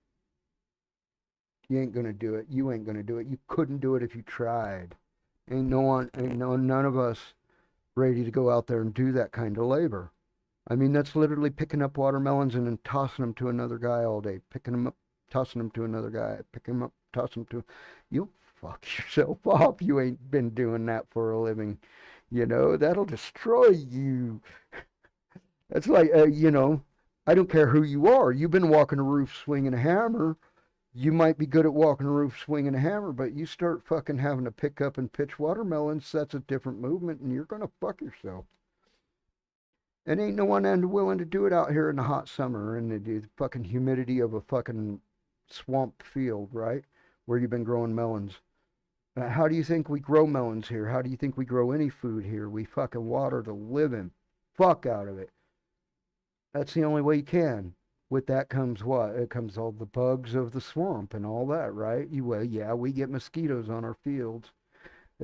You ain't going to do it. You ain't going to do it. You couldn't do it if you tried. None of us ready to go out there and do that kind of labor. I mean, that's literally picking up watermelons and then tossing them to another guy all day. Picking them up, tossing them to another guy. Picking them up, tossing them to... You'll fuck yourself up. You ain't been doing that for a living. That'll destroy you. That's like, I don't care who you are. You've been walking a roof swinging a hammer. You might be good at walking a roof swinging a hammer, but you start fucking having to pick up and pitch watermelons, that's a different movement, and you're going to fuck yourself. And ain't no one willing to do it out here in the hot summer and the fucking humidity of a fucking swamp field, right? Where you've been growing melons. How do you think we grow melons here? How do you think we grow any food here? We fucking water the living fuck out of it. That's the only way you can. With that comes what? It comes all the bugs of the swamp and all that, right? Well, yeah, we get mosquitoes on our fields.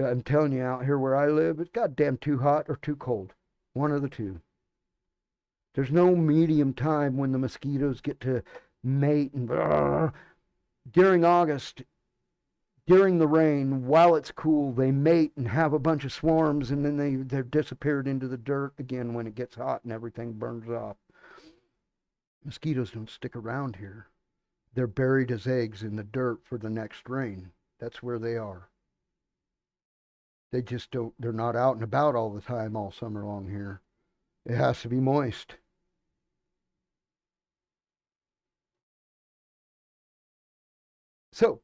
I'm telling you, out here where I live, it's goddamn too hot or too cold. One of the two. There's no medium time when the mosquitoes get to mate and during August, during the rain, while it's cool, they mate and have a bunch of swarms, and then they're disappeared into the dirt again when it gets hot and everything burns off. Mosquitoes don't stick around here. They're buried as eggs in the dirt for the next rain. That's where they are. They just don't, they're not out and about all the time all summer long here. It has to be moist. So,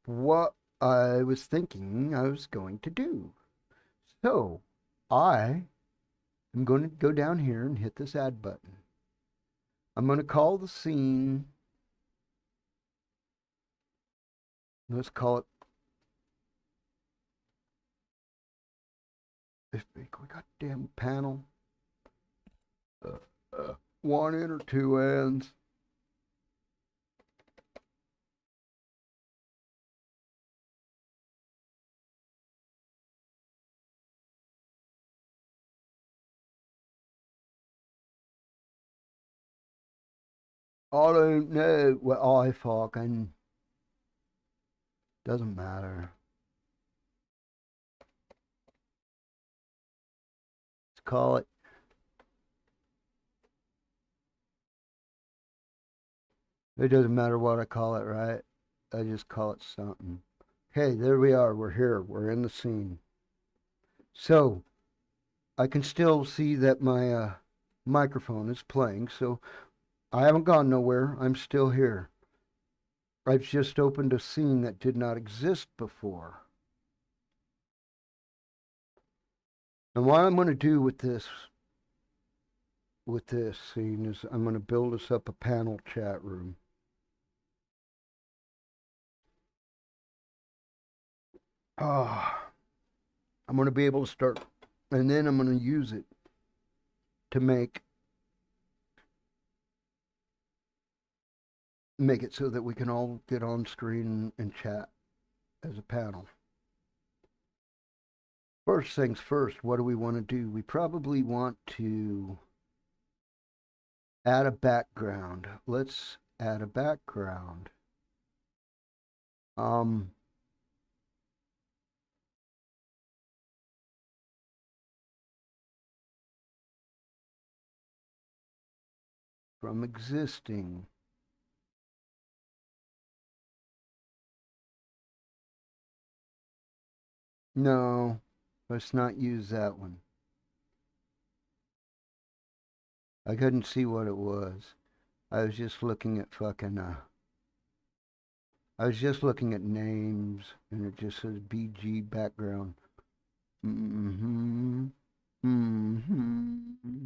what I was thinking I was going to do. So, I am going to go down here and hit this add button. I'm going to call the scene, let's call it, this big goddamn panel, one in or two ends. I don't know what I fucking, doesn't matter. Let's call it, it doesn't matter what I call it, right? I just call it something. Okay, there we are. We're here. We're in the scene. So, I can still see that my microphone is playing, so I haven't gone nowhere. I'm still here. I've just opened a scene that did not exist before. And what I'm going to do with this scene is I'm going to build us up a panel chat room. I'm going to be able to start, and then I'm going to use it to make it so that we can all get on screen and chat as a panel. First things first, what do we want to do? We probably want to add a background. Let's add a background. From existing. No, let's not use that one. I couldn't see what it was. I was just looking at fucking, I was just looking at names, and it just says BG background. Mm-hmm. Mm-hmm.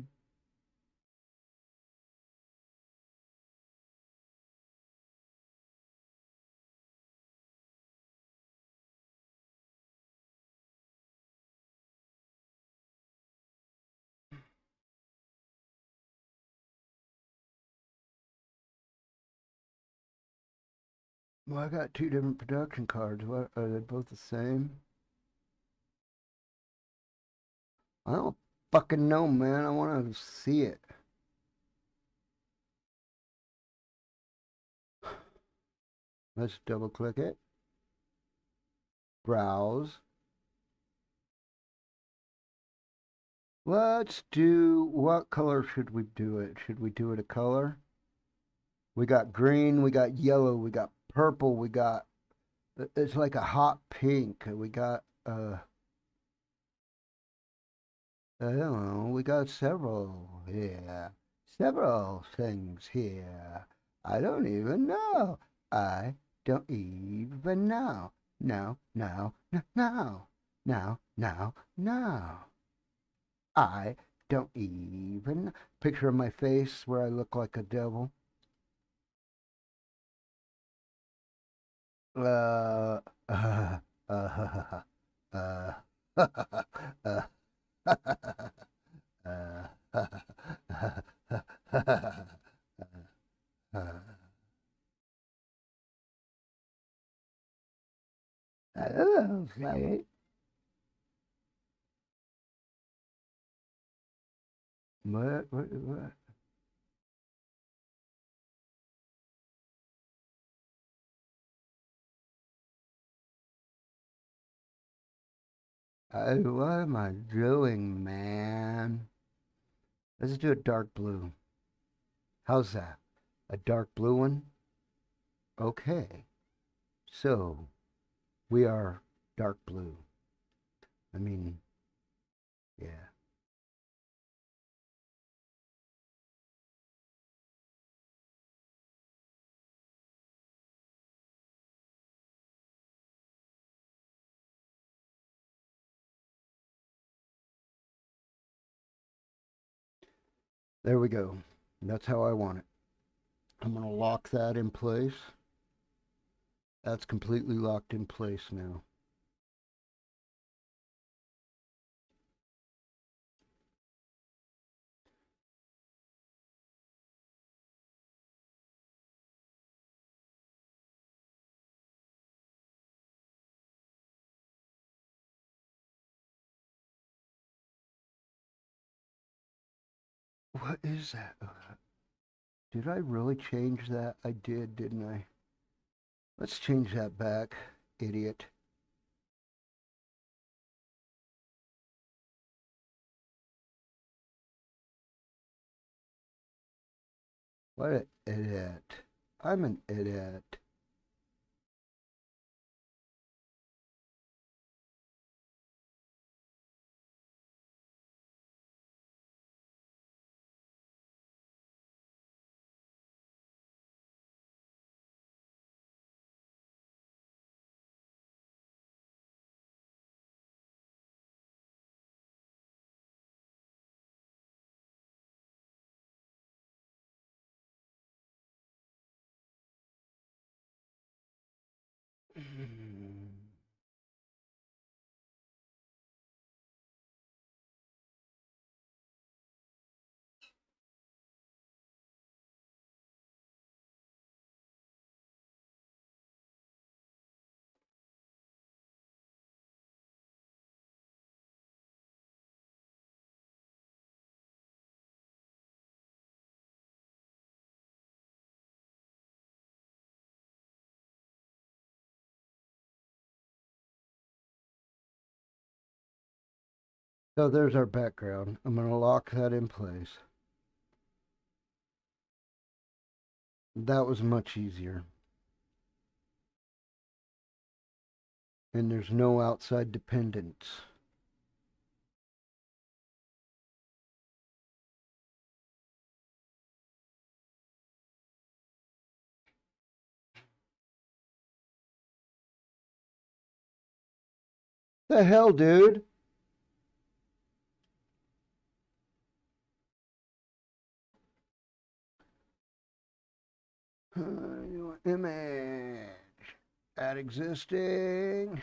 Well, I got two different production cards. What, are they both the same? I don't fucking know, man. I want to see it. Let's double click it. Browse. Let's do, what color should we do it? Should we do it a color? We got green, we got yellow, we got purple, we got, it's like a hot pink. We got, I don't know, we got several here. Several things here. I don't even know. I don't even know. No, no, no, no. No, no, no. I don't even. Picture of my face where I look like a devil. Uh, uh, uh, uh, uh, okay. What? What am I doing, man? Let's do a dark blue. How's that? A dark blue one? Okay. So, we are dark blue. I mean, yeah. There we go. That's how I want it. I'm going to lock that in place. That's completely locked in place now. What is that? Did I really change that? I did, didn't I? Let's change that back, idiot. What an idiot. I'm an idiot. So there's our background. I'm going to lock that in place. That was much easier. And there's no outside dependence. The hell, dude? Image. Add existing.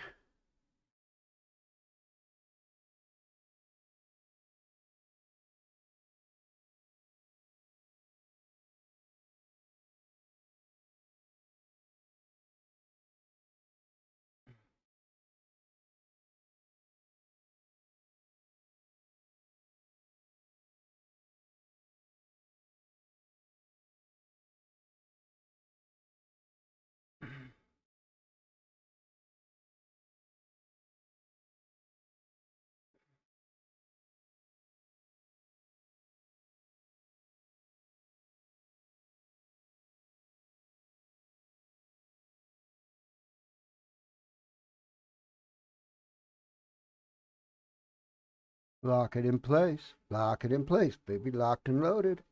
Lock it in place. Lock it in place, baby. Locked and loaded.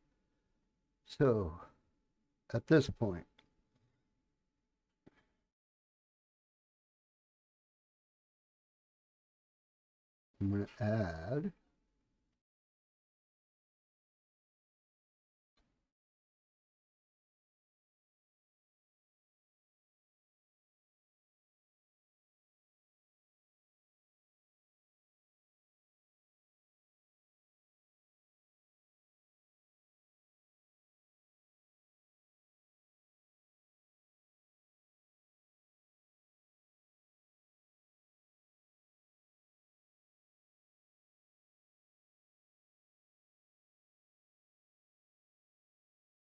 So, at this point, I'm going to add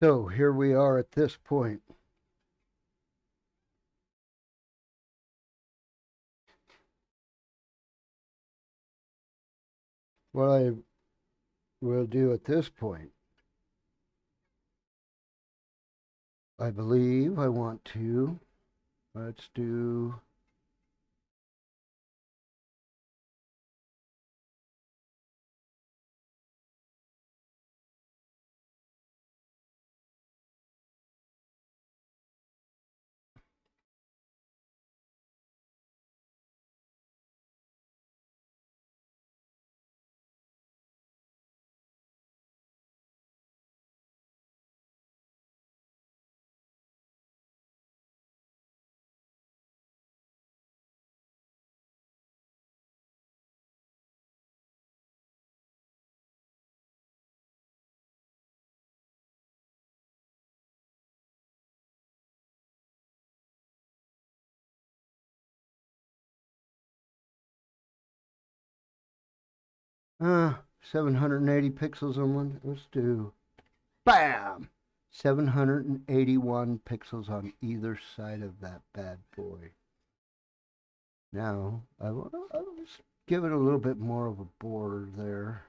So here we are at this point. What I will do at this point, I believe I want to, let's do, uh, 780 pixels on one. Let's do, bam! 781 pixels on either side of that bad boy. Now, I'll just give it a little bit more of a border there.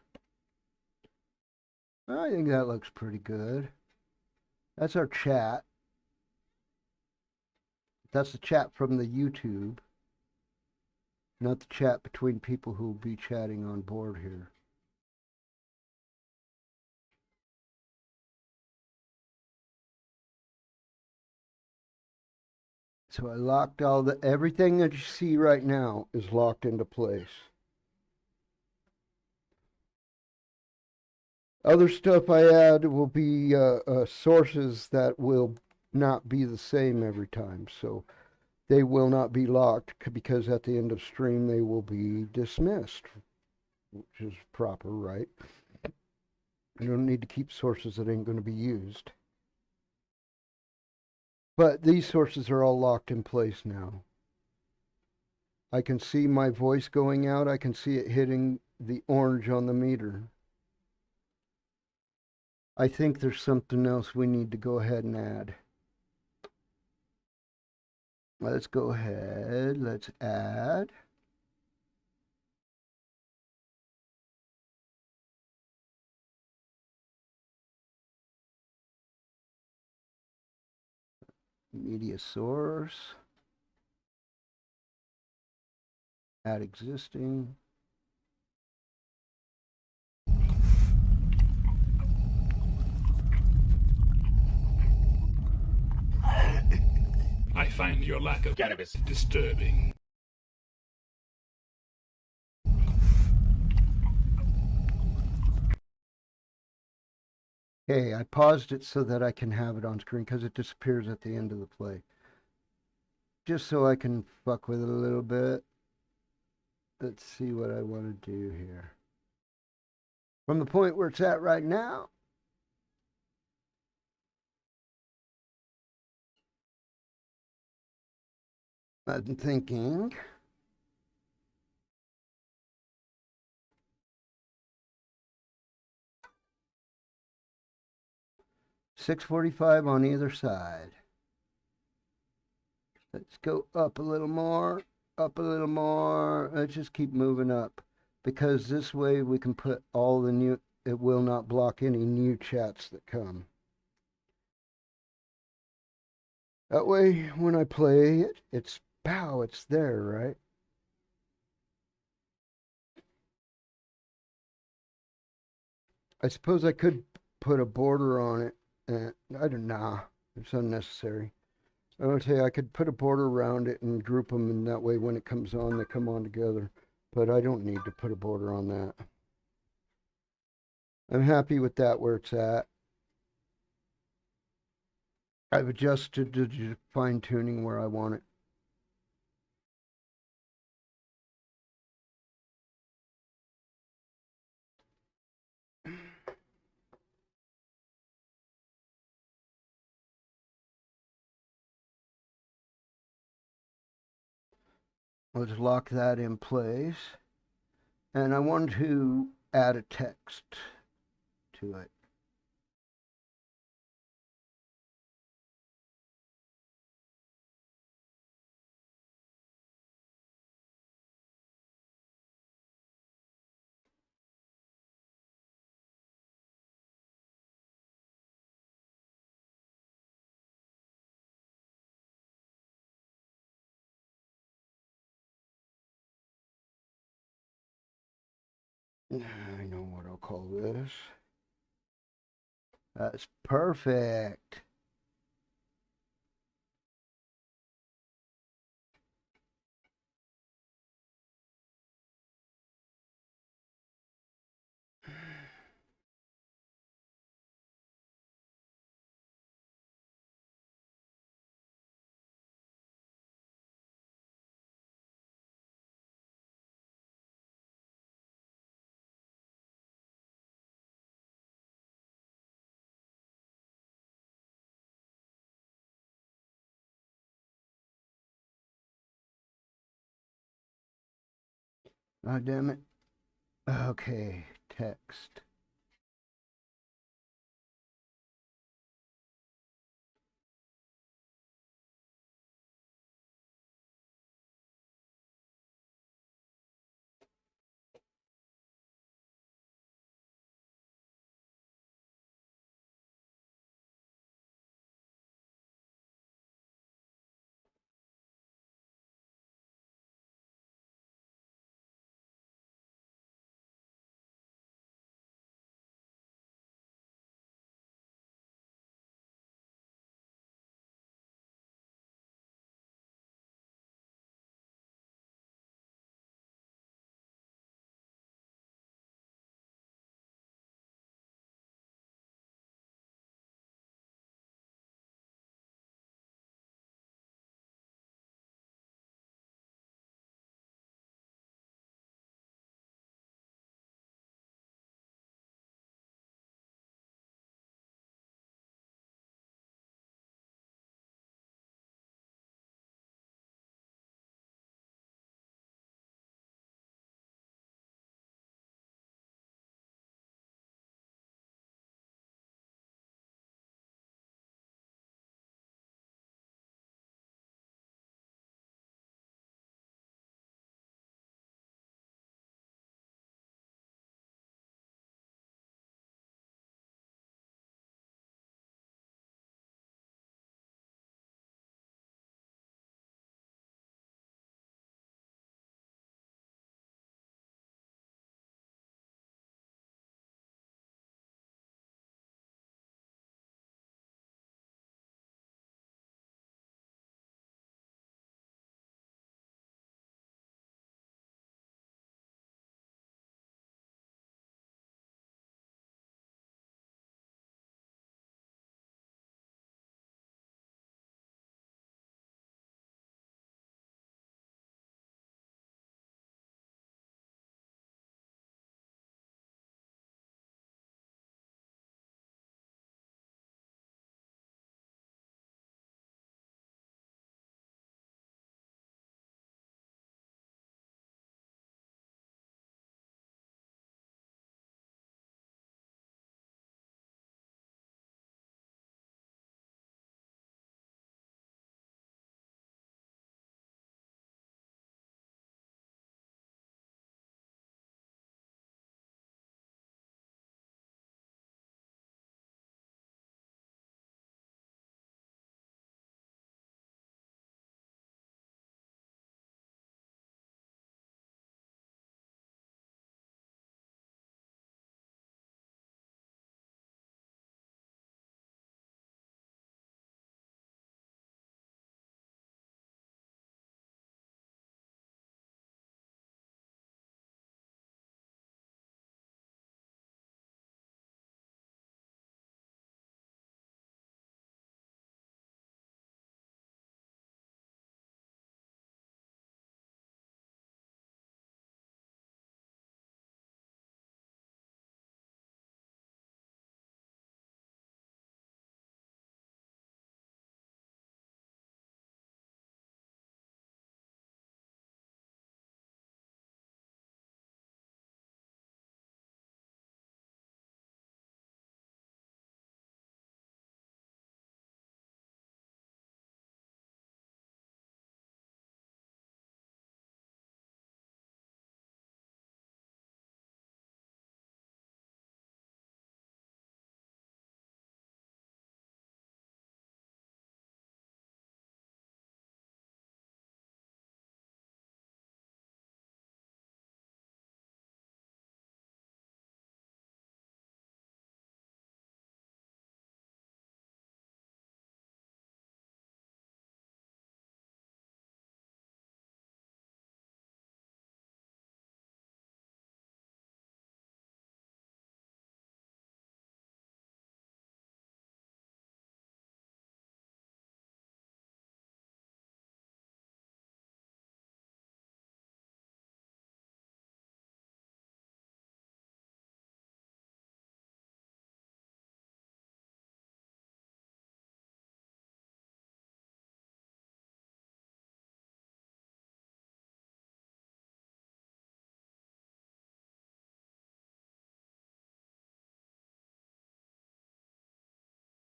I think that looks pretty good. That's our chat. That's the chat from the YouTube, not the chat between people who will be chatting on board here. So I locked everything that you see right now is locked into place. Other stuff I add will be sources that will not be the same every time. So they will not be locked because at the end of stream they will be dismissed, which is proper, right? You don't need to keep sources that ain't going to be used. But these sources are all locked in place now. I can see my voice going out. I can see it hitting the orange on the meter. I think there's something else we need to go ahead and add. Let's go ahead. Let's add. Media source. Add existing. I find your lack of cannabis disturbing. Okay, I paused it so that I can have it on screen because it disappears at the end of the play. Just so I can fuck with it a little bit. Let's see what I want to do here. From the point where it's at right now, I'm thinking 645 on either side. Let's go up a little more, up a little more. Let's just keep moving up because this way we can put all the new, it will not block any new chats that come. That way, when I play it, it's pow, it's there, right? I suppose I could put a border on it. I don't know. It's unnecessary. I would say I could put a border around it and group them, and that way when it comes on, they come on together. But I don't need to put a border on that. I'm happy with that where it's at. I've adjusted to fine tuning where I want it. Let's lock that in place. And I want to add a text to it. I know what I'll call this. That's perfect. Oh, damn it. Okay, text.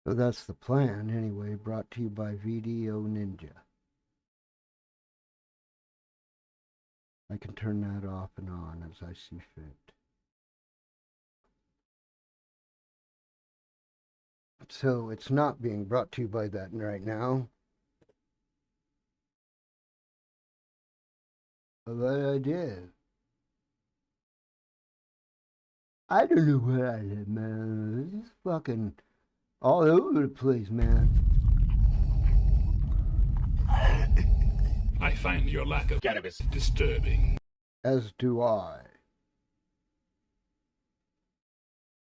So that's the plan anyway, brought to you by VDO Ninja. I can turn that off and on as I see fit. So it's not being brought to you by that right now. But I did. I don't know where I live, man. This is fucking all over the place, man. I find your lack of cannabis disturbing. As do I.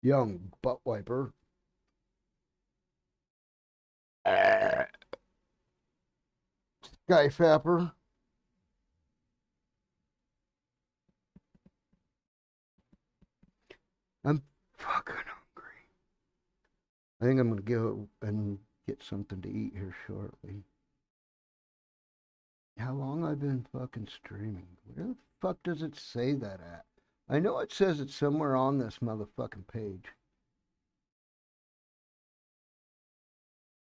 Young butt wiper. Sky fapper. I'm fucking hungry. I think I'm gonna go and get something to eat here shortly. How long I've been fucking streaming? Where the fuck does it say that at? I know it says it's somewhere on this motherfucking page.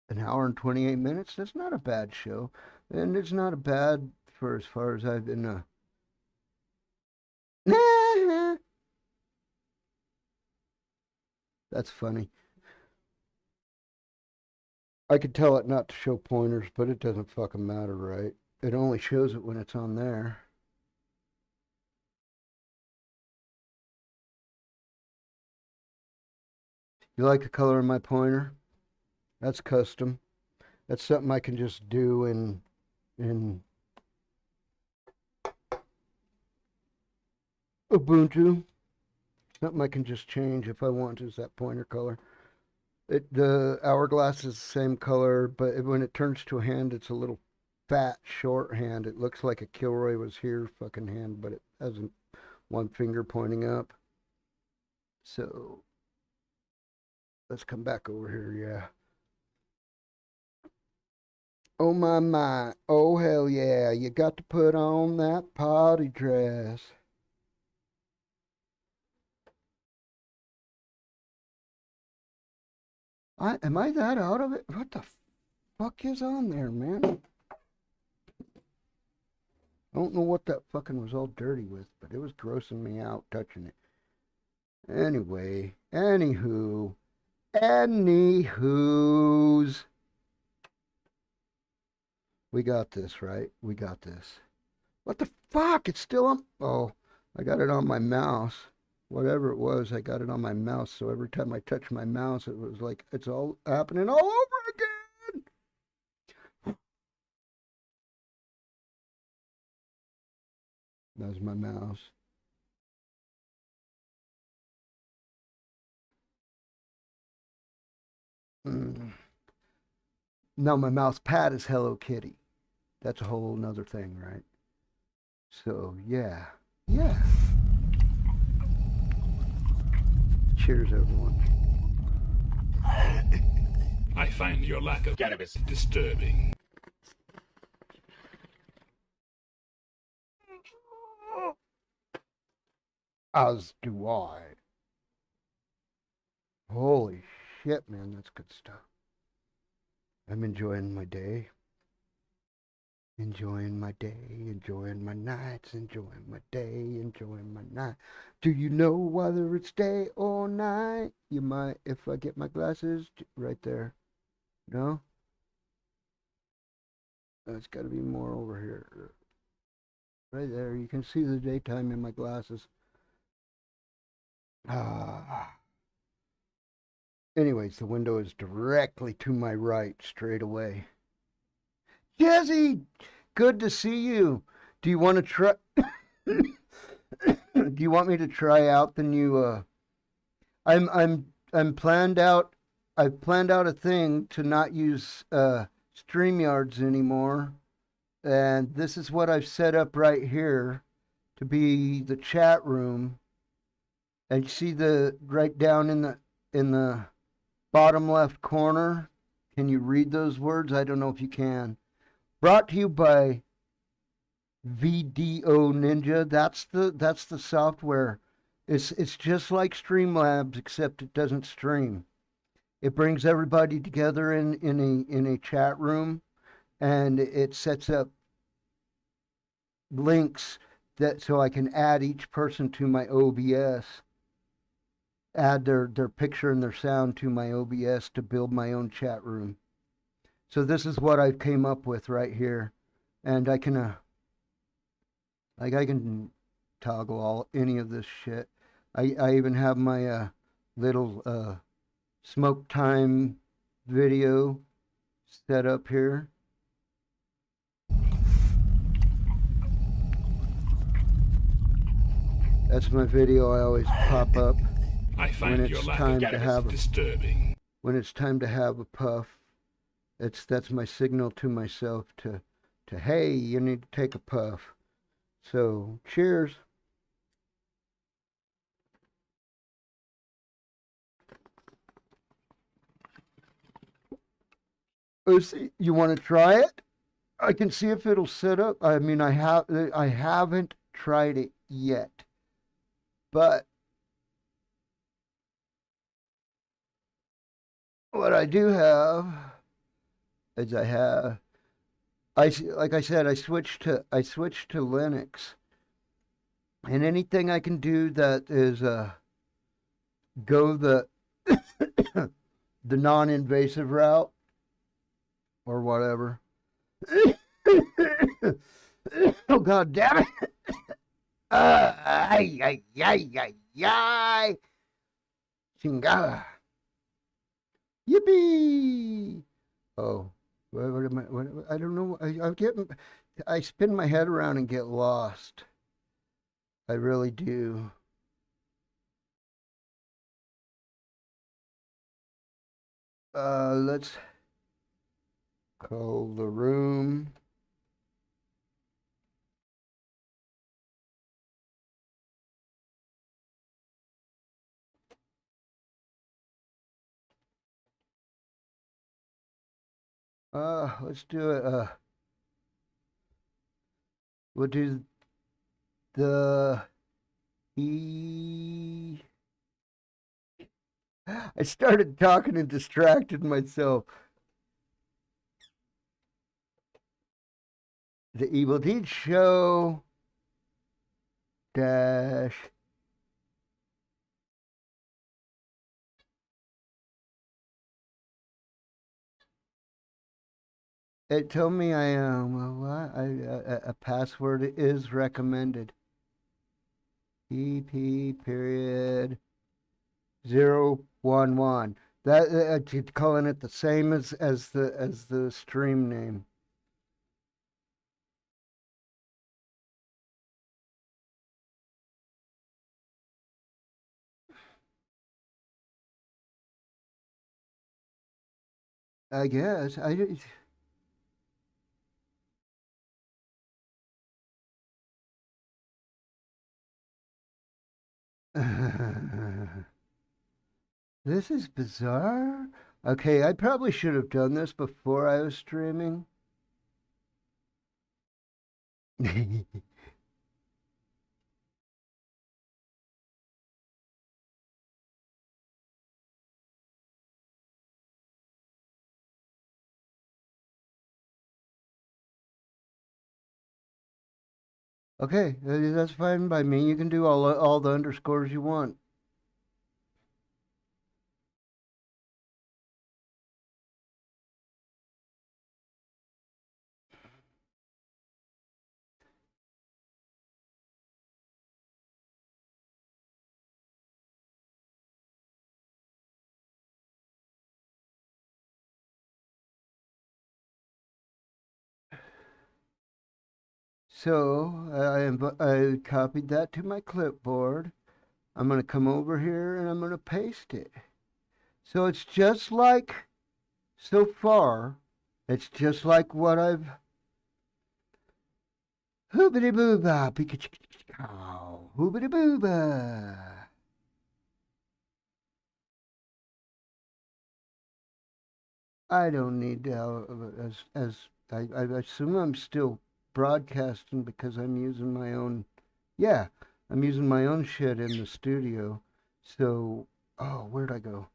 An hour and 28 minutes? That's not a bad show. And it's not a bad for as far as I've been That's funny. I could tell it not to show pointers, but it doesn't fucking matter, right? It only shows it when it's on there. You like the color of my pointer? That's custom. That's something I can just do in Ubuntu. Something I can just change if I want to, is that pointer color. The hourglass is the same color, but when it turns to a hand, it's a little fat, short hand. It looks like a Kilroy was here fucking hand, but it has one finger pointing up. So let's come back over here, yeah. Oh my, oh hell yeah, you got to put on that party dress. Am I that out of it? What the fuck is on there, man? I don't know what that fucking was all dirty with, but it was grossing me out touching it. Anyway, anywho's. We got this, right? We got this. What the fuck? It's still on. Oh, I got it on my mouse. Whatever it was, I got it on my mouse. So every time I touch my mouse, it was like it's all happening all over again. That's my mouse. Now my mouse pad is Hello Kitty. That's a whole nother thing, right? So yeah. Cheers, everyone. I find your lack of cannabis disturbing. As do I. Holy shit, man, that's good stuff. I'm enjoying my day. Enjoying my day, enjoying my nights, enjoying my day, enjoying my night. Do you know whether it's day or night? You might, if I get my glasses, right there. No? It's got to be more over here. Right there, you can see the daytime in my glasses. Anyways, the window is directly to my right, straight away. Jesse, good to see you. Do you want to try? Do you want me to try out the new? I'm planned out. I've planned out a thing to not use StreamYards anymore, and this is what I've set up right here to be the chat room. And you see the right down in the bottom left corner. Can you read those words? I don't know if you can. Brought to you by VDO Ninja. That's the software. It's just like Streamlabs, except it doesn't stream. it brings everybody together in a chat room, and it sets up links that so I can add each person to my OBS, add their picture and their sound to my OBS to build my own chat room. So this is what I came up with right here, and I can like I can toggle all any of this shit. I even have my little smoke time video set up here. That's my video I always pop up I when find your it's lack time of to cannabis have disturbing. when it's time to have a puff. That's my signal to myself to hey, you need to take a puff. So cheers. Oh, see, you want to try it? I can see if it'll set up. I mean, I haven't tried it yet, but what I do have is like I said, I switched to Linux, and anything I can do that is go the the non-invasive route or whatever. Oh God damn it! Ay ay ay ay ay! Chinga! Yippee! Oh, what am I? I don't know. I spin my head around and get lost. I really do. Let's call the room. Let's do it. We'll do the E. I started talking and distracted myself. The Evil Deed Show dash. It told me I what a password is recommended. EP period 011. That calling it the same as the stream name. I guess I. This is bizarre. Okay, I probably should have done this before I was streaming. Okay, that's fine by me. You can do all the underscores you want. So I copied that to my clipboard. I'm going to come over here and I'm going to paste it. So it's just like, so far, it's just like what I've, hoobity booba, Pikachu, hoobity booba. I don't need to, I assume I'm still broadcasting because I'm using my own, yeah, I'm using my own shit in the studio. So, oh, where'd I go?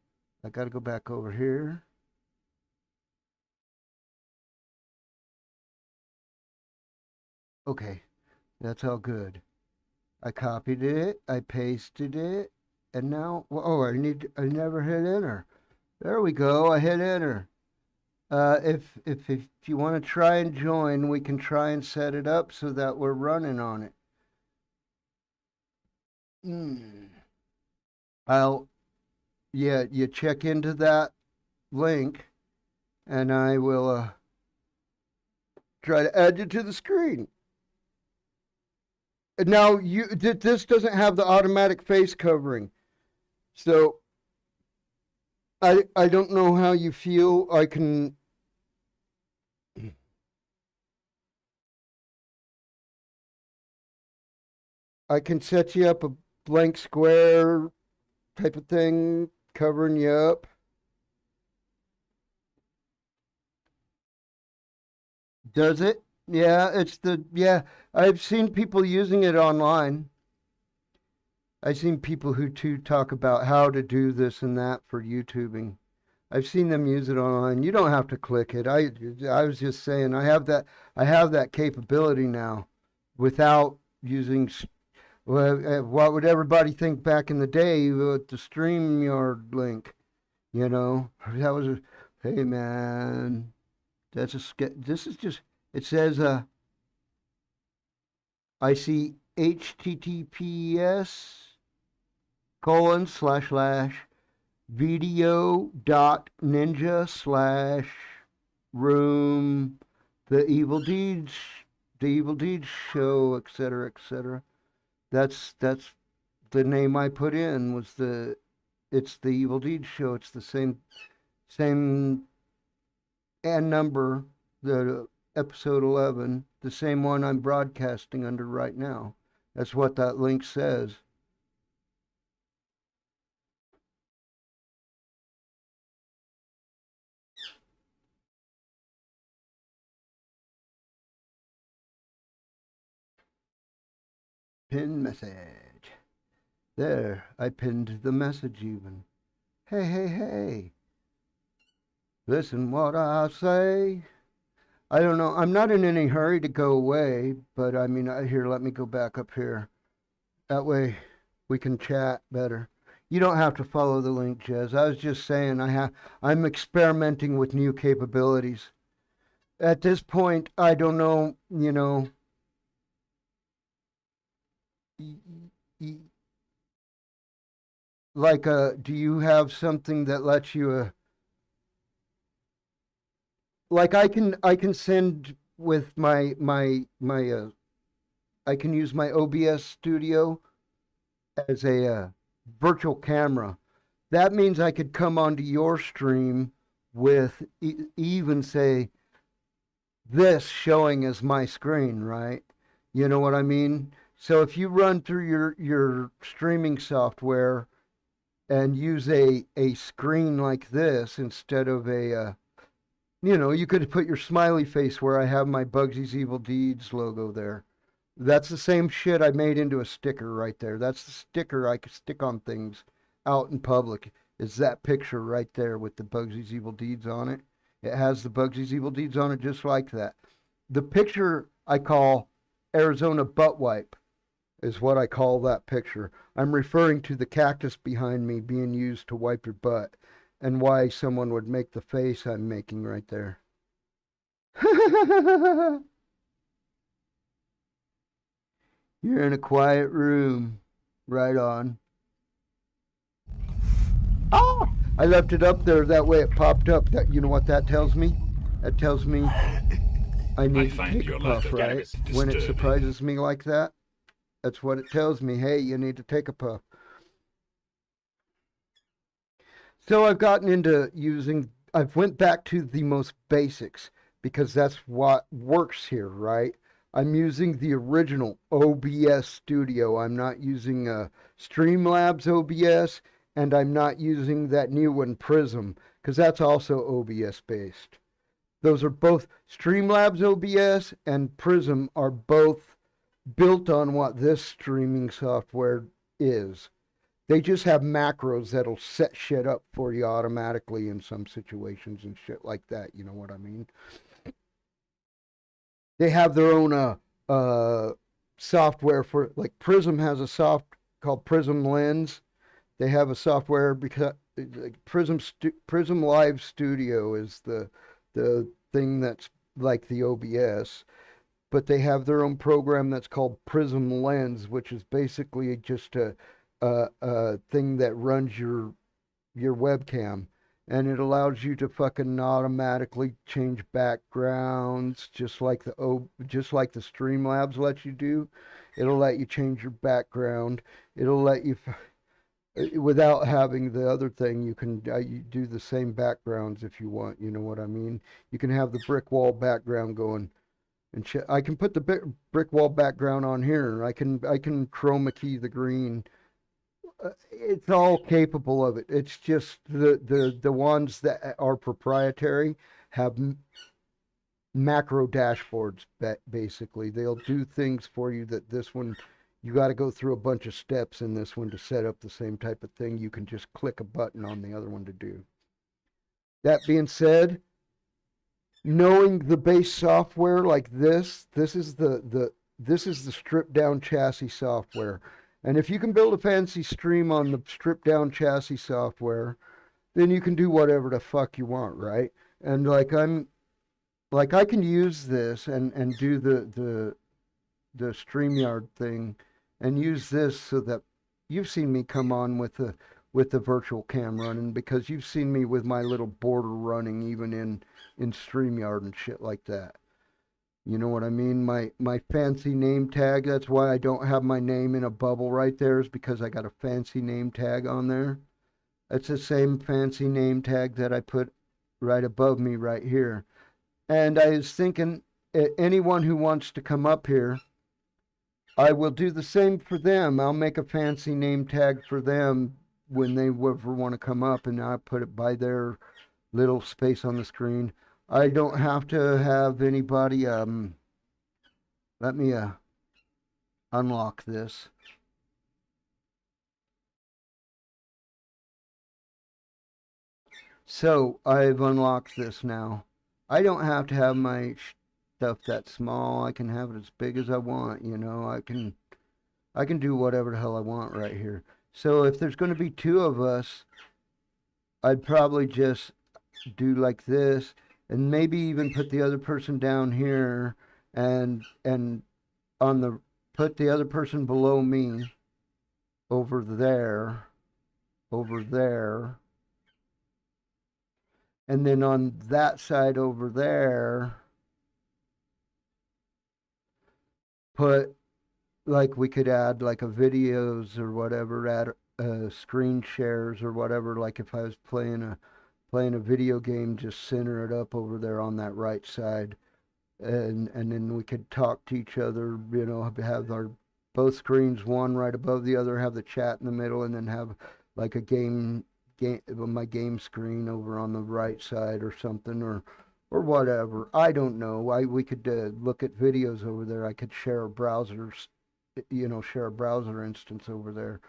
I got to go back over here. Okay, that's all good. I copied it, I pasted it, and now, oh, I never hit enter. There we go, I hit enter. If you want to try and join, we can try and set it up so that we're running on it. I'll, yeah, you check into that link, and I will try to add you to the screen. Now this doesn't have the automatic face covering, so I don't know how you feel. I can set you up a blank square type of thing, covering you up. Does it? Yeah. I've seen people using it online. I've seen people who too talk about how to do this and that for YouTubing. I've seen them use it online. You don't have to click it. I was just saying I have that capability now without using what would everybody think back in the day with the StreamYard link, you know? That was hey man, this is just it says I see https://video.ninja/room the Evil Deeds show, etc. That's the name I put in was it's the Evil Deeds show. It's the same and number, the episode 11, the same one I'm broadcasting under right now. That's what that link says. Pin message. There, I pinned the message even. Hey. Listen what I say. I don't know. I'm not in any hurry to go away, but I mean, here, let me go back up here. That way we can chat better. You don't have to follow the link, Jez. I was just saying I'm experimenting with new capabilities. At this point, I don't know, you know, like do you have something that lets you like I can send with my I can use my OBS studio as a virtual camera. That means I could come onto your stream with even say this showing as my screen, right? You know what I mean? So if you run through your streaming software and use a screen like this instead of a you know, you could put your smiley face where I have my Bugsy's Evil Deeds logo there. That's the same shit I made into a sticker right there. That's the sticker I could stick on things out in public. Is that picture right there with the Bugsy's Evil Deeds on it? It has the Bugsy's Evil Deeds on it just like that. The picture I call Arizona Butt Wipe is what I call that picture. I'm referring to the cactus behind me being used to wipe your butt and why someone would make the face I'm making right there. You're in a quiet room. Right on. Oh! I left it up there that way it popped up. That, you know what that tells me? That tells me I need to take a puff, right? When it surprises me like that, that's what it tells me. Hey, you need to take a puff. So I've gotten into I've went back to the most basics because that's what works here, right? I'm using the original OBS studio. I'm not using Streamlabs OBS, and I'm not using that new one, Prism, because that's also OBS based. Those are both Streamlabs OBS and Prism are both built on what this streaming software is. They just have macros that'll set shit up for you automatically in some situations and shit like that. You know what I mean? They have their own software for, like, Prism has a soft called Prism Lens. They have a software because like, Prism Live Studio is the thing that's like the OBS, but they have their own program that's called Prism Lens, which is basically just a thing that runs your webcam, and it allows you to fucking automatically change backgrounds, just like the Streamlabs lets you do. It'll let you change your background. It'll let you without having the other thing. You do the same backgrounds if you want. You know what I mean? You can have the brick wall background going and shit. I can put the brick wall background on here. I can chroma key the green. It's all capable of it. It's just the ones that are proprietary have macro dashboards. Basically, they'll do things for you that this one you got to go through a bunch of steps in this one to set up the same type of thing. You can just click a button on the other one to do. That being said, knowing the base software like this is the stripped down chassis software. And if you can build a fancy stream on the stripped down chassis software, then you can do whatever the fuck you want, right? And I can use this and do the StreamYard thing and use this so that you've seen me come on with the virtual cam running, because you've seen me with my little border running even in StreamYard and shit like that. You know what I mean? My fancy name tag, that's why I don't have my name in a bubble right there, is because I got a fancy name tag on there. That's the same fancy name tag that I put right above me right here. And I was thinking, anyone who wants to come up here, I will do the same for them. I'll make a fancy name tag for them when they ever want to come up, and I put it by their little space on the screen. I don't have to have anybody, let me unlock this. So I've unlocked this now. I don't have to have my stuff that small. I can have it as big as I want, you know. I can do whatever the hell I want right here. So if there's going to be two of us, I'd probably just do like this, and maybe even put the other person down here, and put the other person below me over there, and then on that side over there, put, like, we could add like a videos or whatever, add screen shares or whatever. Like if I was playing a video game, just center it up over there on that right side, and then we could talk to each other, you know, have our both screens one right above the other, have the chat in the middle, and then have like a game my game screen over on the right side or something, or whatever. I don't know. We could look at videos over there. I could share a browser, you know, share a browser instance over there,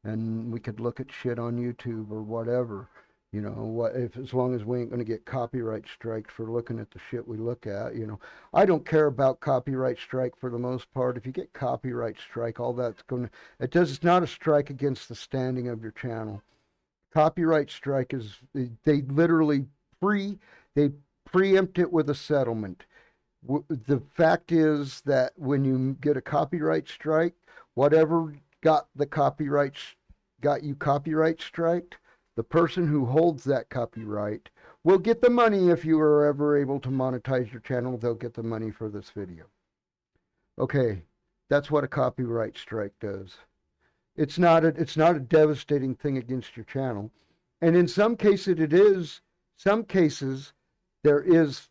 and we could look at shit on YouTube or whatever. You know, what if, as long as we ain't gonna get copyright striked for looking at the shit we look at, you know. I don't care about copyright strike for the most part. If you get copyright strike, all that's gonna, it's not a strike against the standing of your channel. Copyright strike is, they literally they preempt it with a settlement. The fact is that when you get a copyright strike, whatever got you copyright striked, the person who holds that copyright will get the money. If you are ever able to monetize your channel, they'll get the money for this video. Okay, that's what a copyright strike does. It's not a devastating thing against your channel. And in some cases it is. Some cases there is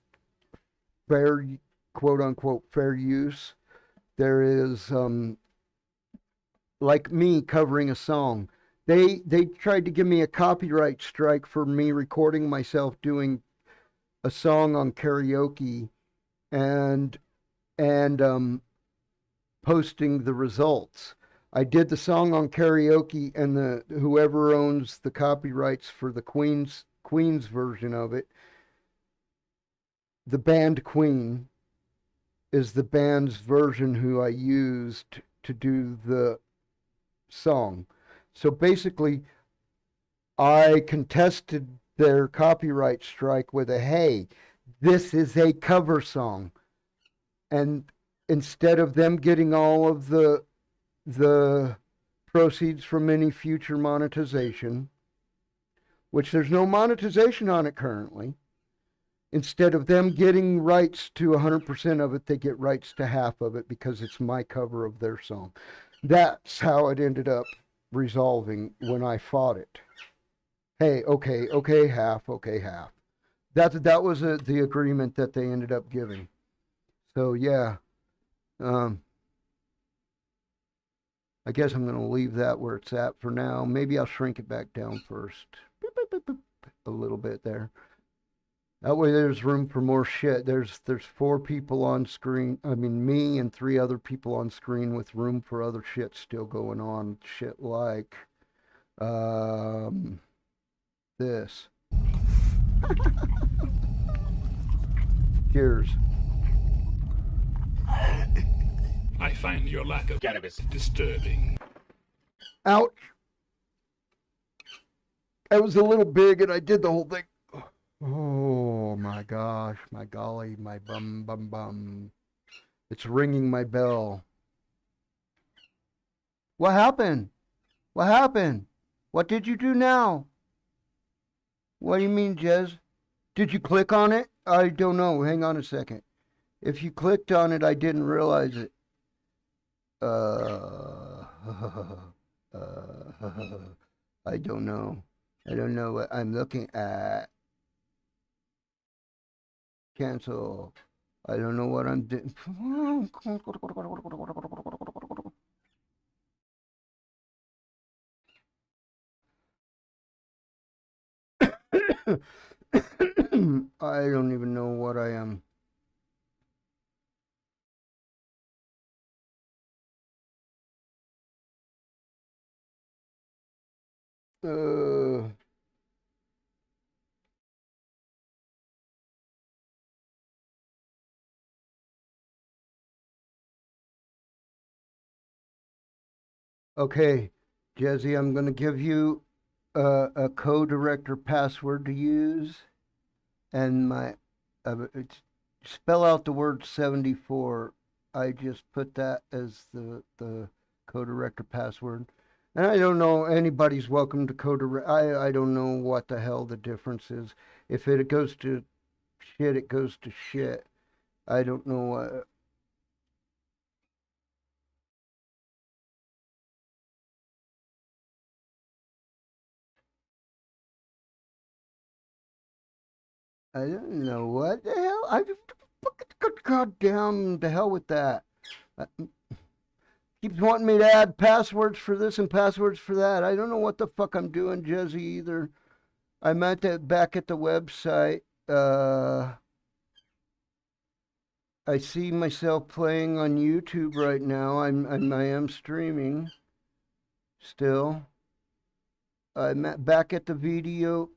fair, quote unquote, fair use. There is, like me covering a song. They tried to give me a copyright strike for me recording myself doing a song on karaoke and posting the results. I did the song on karaoke, and the whoever owns the copyrights for the Queen's version of it, the band Queen is the band's version who I used to do the song. So basically, I contested their copyright strike with a, hey, this is a cover song. And instead of them getting all of the proceeds from any future monetization, which there's no monetization on it currently, instead of them getting rights to 100% of it, they get rights to half of it because it's my cover of their song. That's how it ended up resolving when I fought it. Hey, okay, half, okay, half. That was the agreement that they ended up giving. So yeah, I guess I'm going to leave that where it's at for now. Maybe I'll shrink it back down first. Boop, boop, boop, boop, a little bit there. That way there's room for more shit. There's 4 people on screen. I mean, me and 3 other people on screen with room for other shit still going on. Shit like this. Cheers. I find your lack of cannabis disturbing. Ouch. That was a little big and I did the whole thing. Oh my gosh, my golly, my bum. It's ringing my bell. What happened? What happened? What did you do now? What do you mean, Jez? Did you click on it? I don't know. Hang on a second. If you clicked on it, I didn't realize it. I don't know. I don't know what I'm looking at. Cancel. I don't know what I'm doing. I don't even know what I am. Uh, okay, Jesse, I'm going to give you a co-director password to use, and spell out the word 74. I just put that as the co-director password. And I don't know, anybody's welcome to co-direct. I don't know what the hell the difference is. If it goes to shit, it goes to shit. I don't know what. I don't know what the hell. God damn, the hell with that. Uh, Keeps wanting me to add passwords for this and passwords for that. I don't know what the fuck I'm doing, Jesse, either. I'm back at the website. I see myself playing on YouTube right now. I am streaming still. I'm back at the video.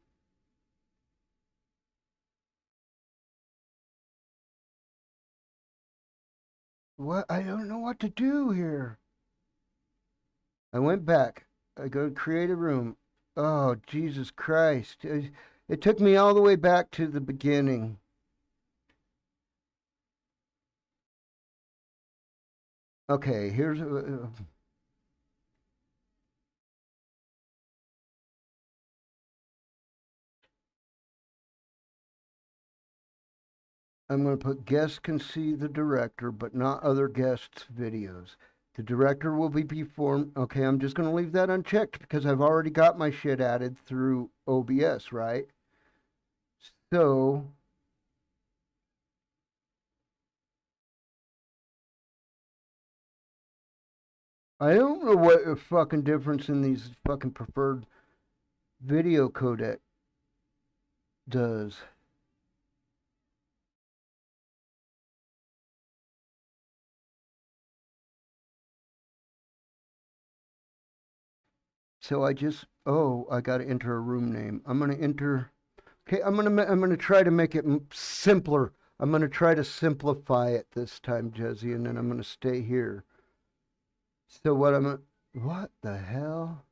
What? I don't know what to do here. I went back. I go to create a room. Oh, Jesus Christ. It took me all the way back to the beginning. Okay, here's I'm going to put guests can see the director, but not other guests' videos. The director will be performed. Okay, I'm just going to leave that unchecked because I've already got my shit added through OBS, right? So I don't know what the fucking difference in these fucking preferred video codec does. So I just, oh, I got to enter a room name. I'm going to enter, okay, I'm going to try to make it simpler. I'm going to try to simplify it this time, Jesse, and then I'm going to stay here. So what the hell?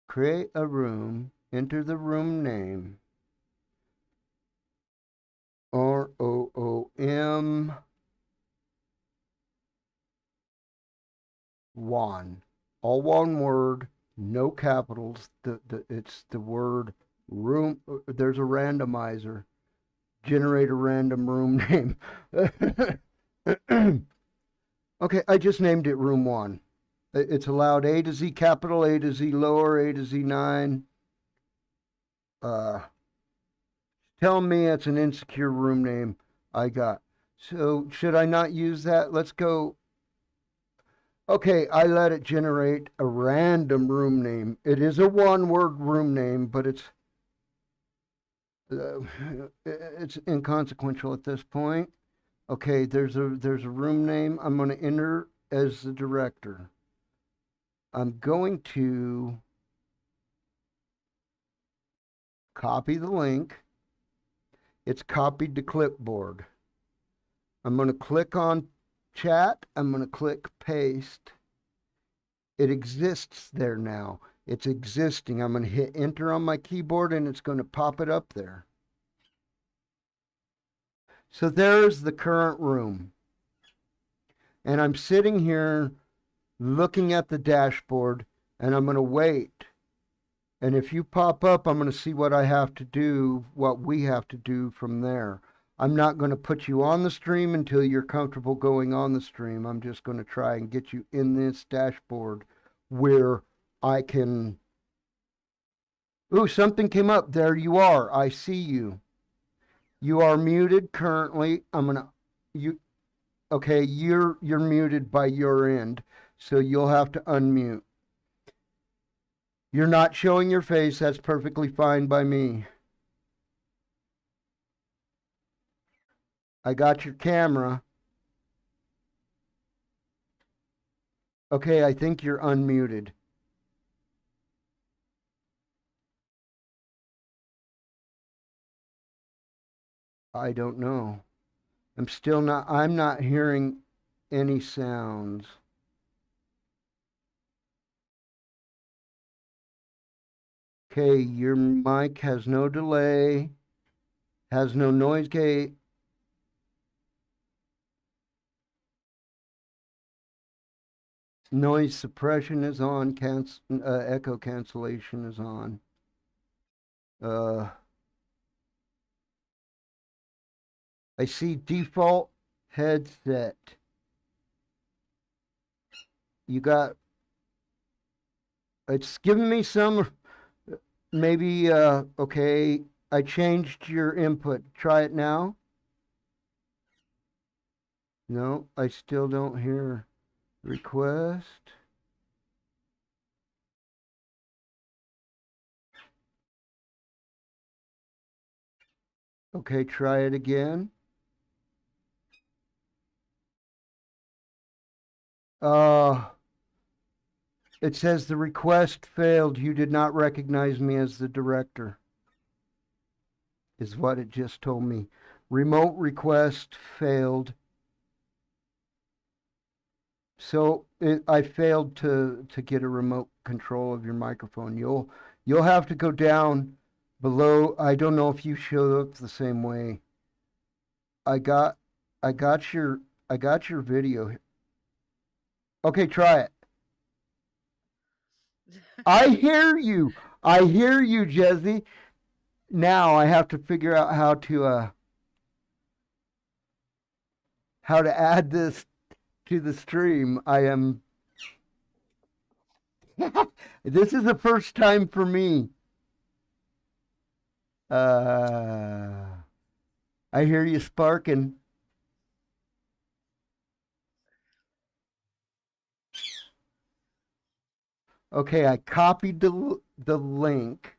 Create a room, enter the room name. ROOM 1. All one word, no capitals. It's the word room. There's a randomizer. Generate a random room name. Okay, I just named it room 1. It's allowed A to Z capital, A to Z lower, A to Z9. Tell me it's an insecure room name I got. So should I not use that? Let's go. Okay, I let it generate a random room name. It is a one-word room name, but it's inconsequential at this point. Okay, there's a room name. I'm going to enter as the director. I'm going to copy the link. It's copied to clipboard. I'm going to click on chat. I'm going to click paste. It exists there now. It's existing. I'm going to hit enter on my keyboard and it's going to pop it up there. So there's the current room. And I'm sitting here looking at the dashboard and I'm going to wait. And if you pop up, I'm going to see what I have to do, what we have to do from there. I'm not going to put you on the stream until you're comfortable going on the stream. I'm just going to try and get you in this dashboard where I can... Ooh, something came up. There you are. I see you. You are muted currently. Okay, you're muted by your end, so you'll have to unmute. You're not showing your face. That's perfectly fine by me. I got your camera. Okay, I think you're unmuted. I don't know. I'm not hearing any sounds. Okay, your mic has no delay, has no noise gate. Noise suppression is on, echo cancellation is on. I see default headset. It's giving me some, maybe, okay, I changed your input. Try it now. No, I still don't hear request. Okay, try it again. It says the request failed. You did not recognize me as the director, is what it just told me. Remote request failed. So I failed to get a remote control of your microphone. You'll have to go down below. I don't know if you showed up the same way. I got your video. Okay, try it. I hear you. I hear you, Jesse. Now I have to figure out how to add this to the stream. This is the first time for me. I hear you sparking. Okay, I copied the link.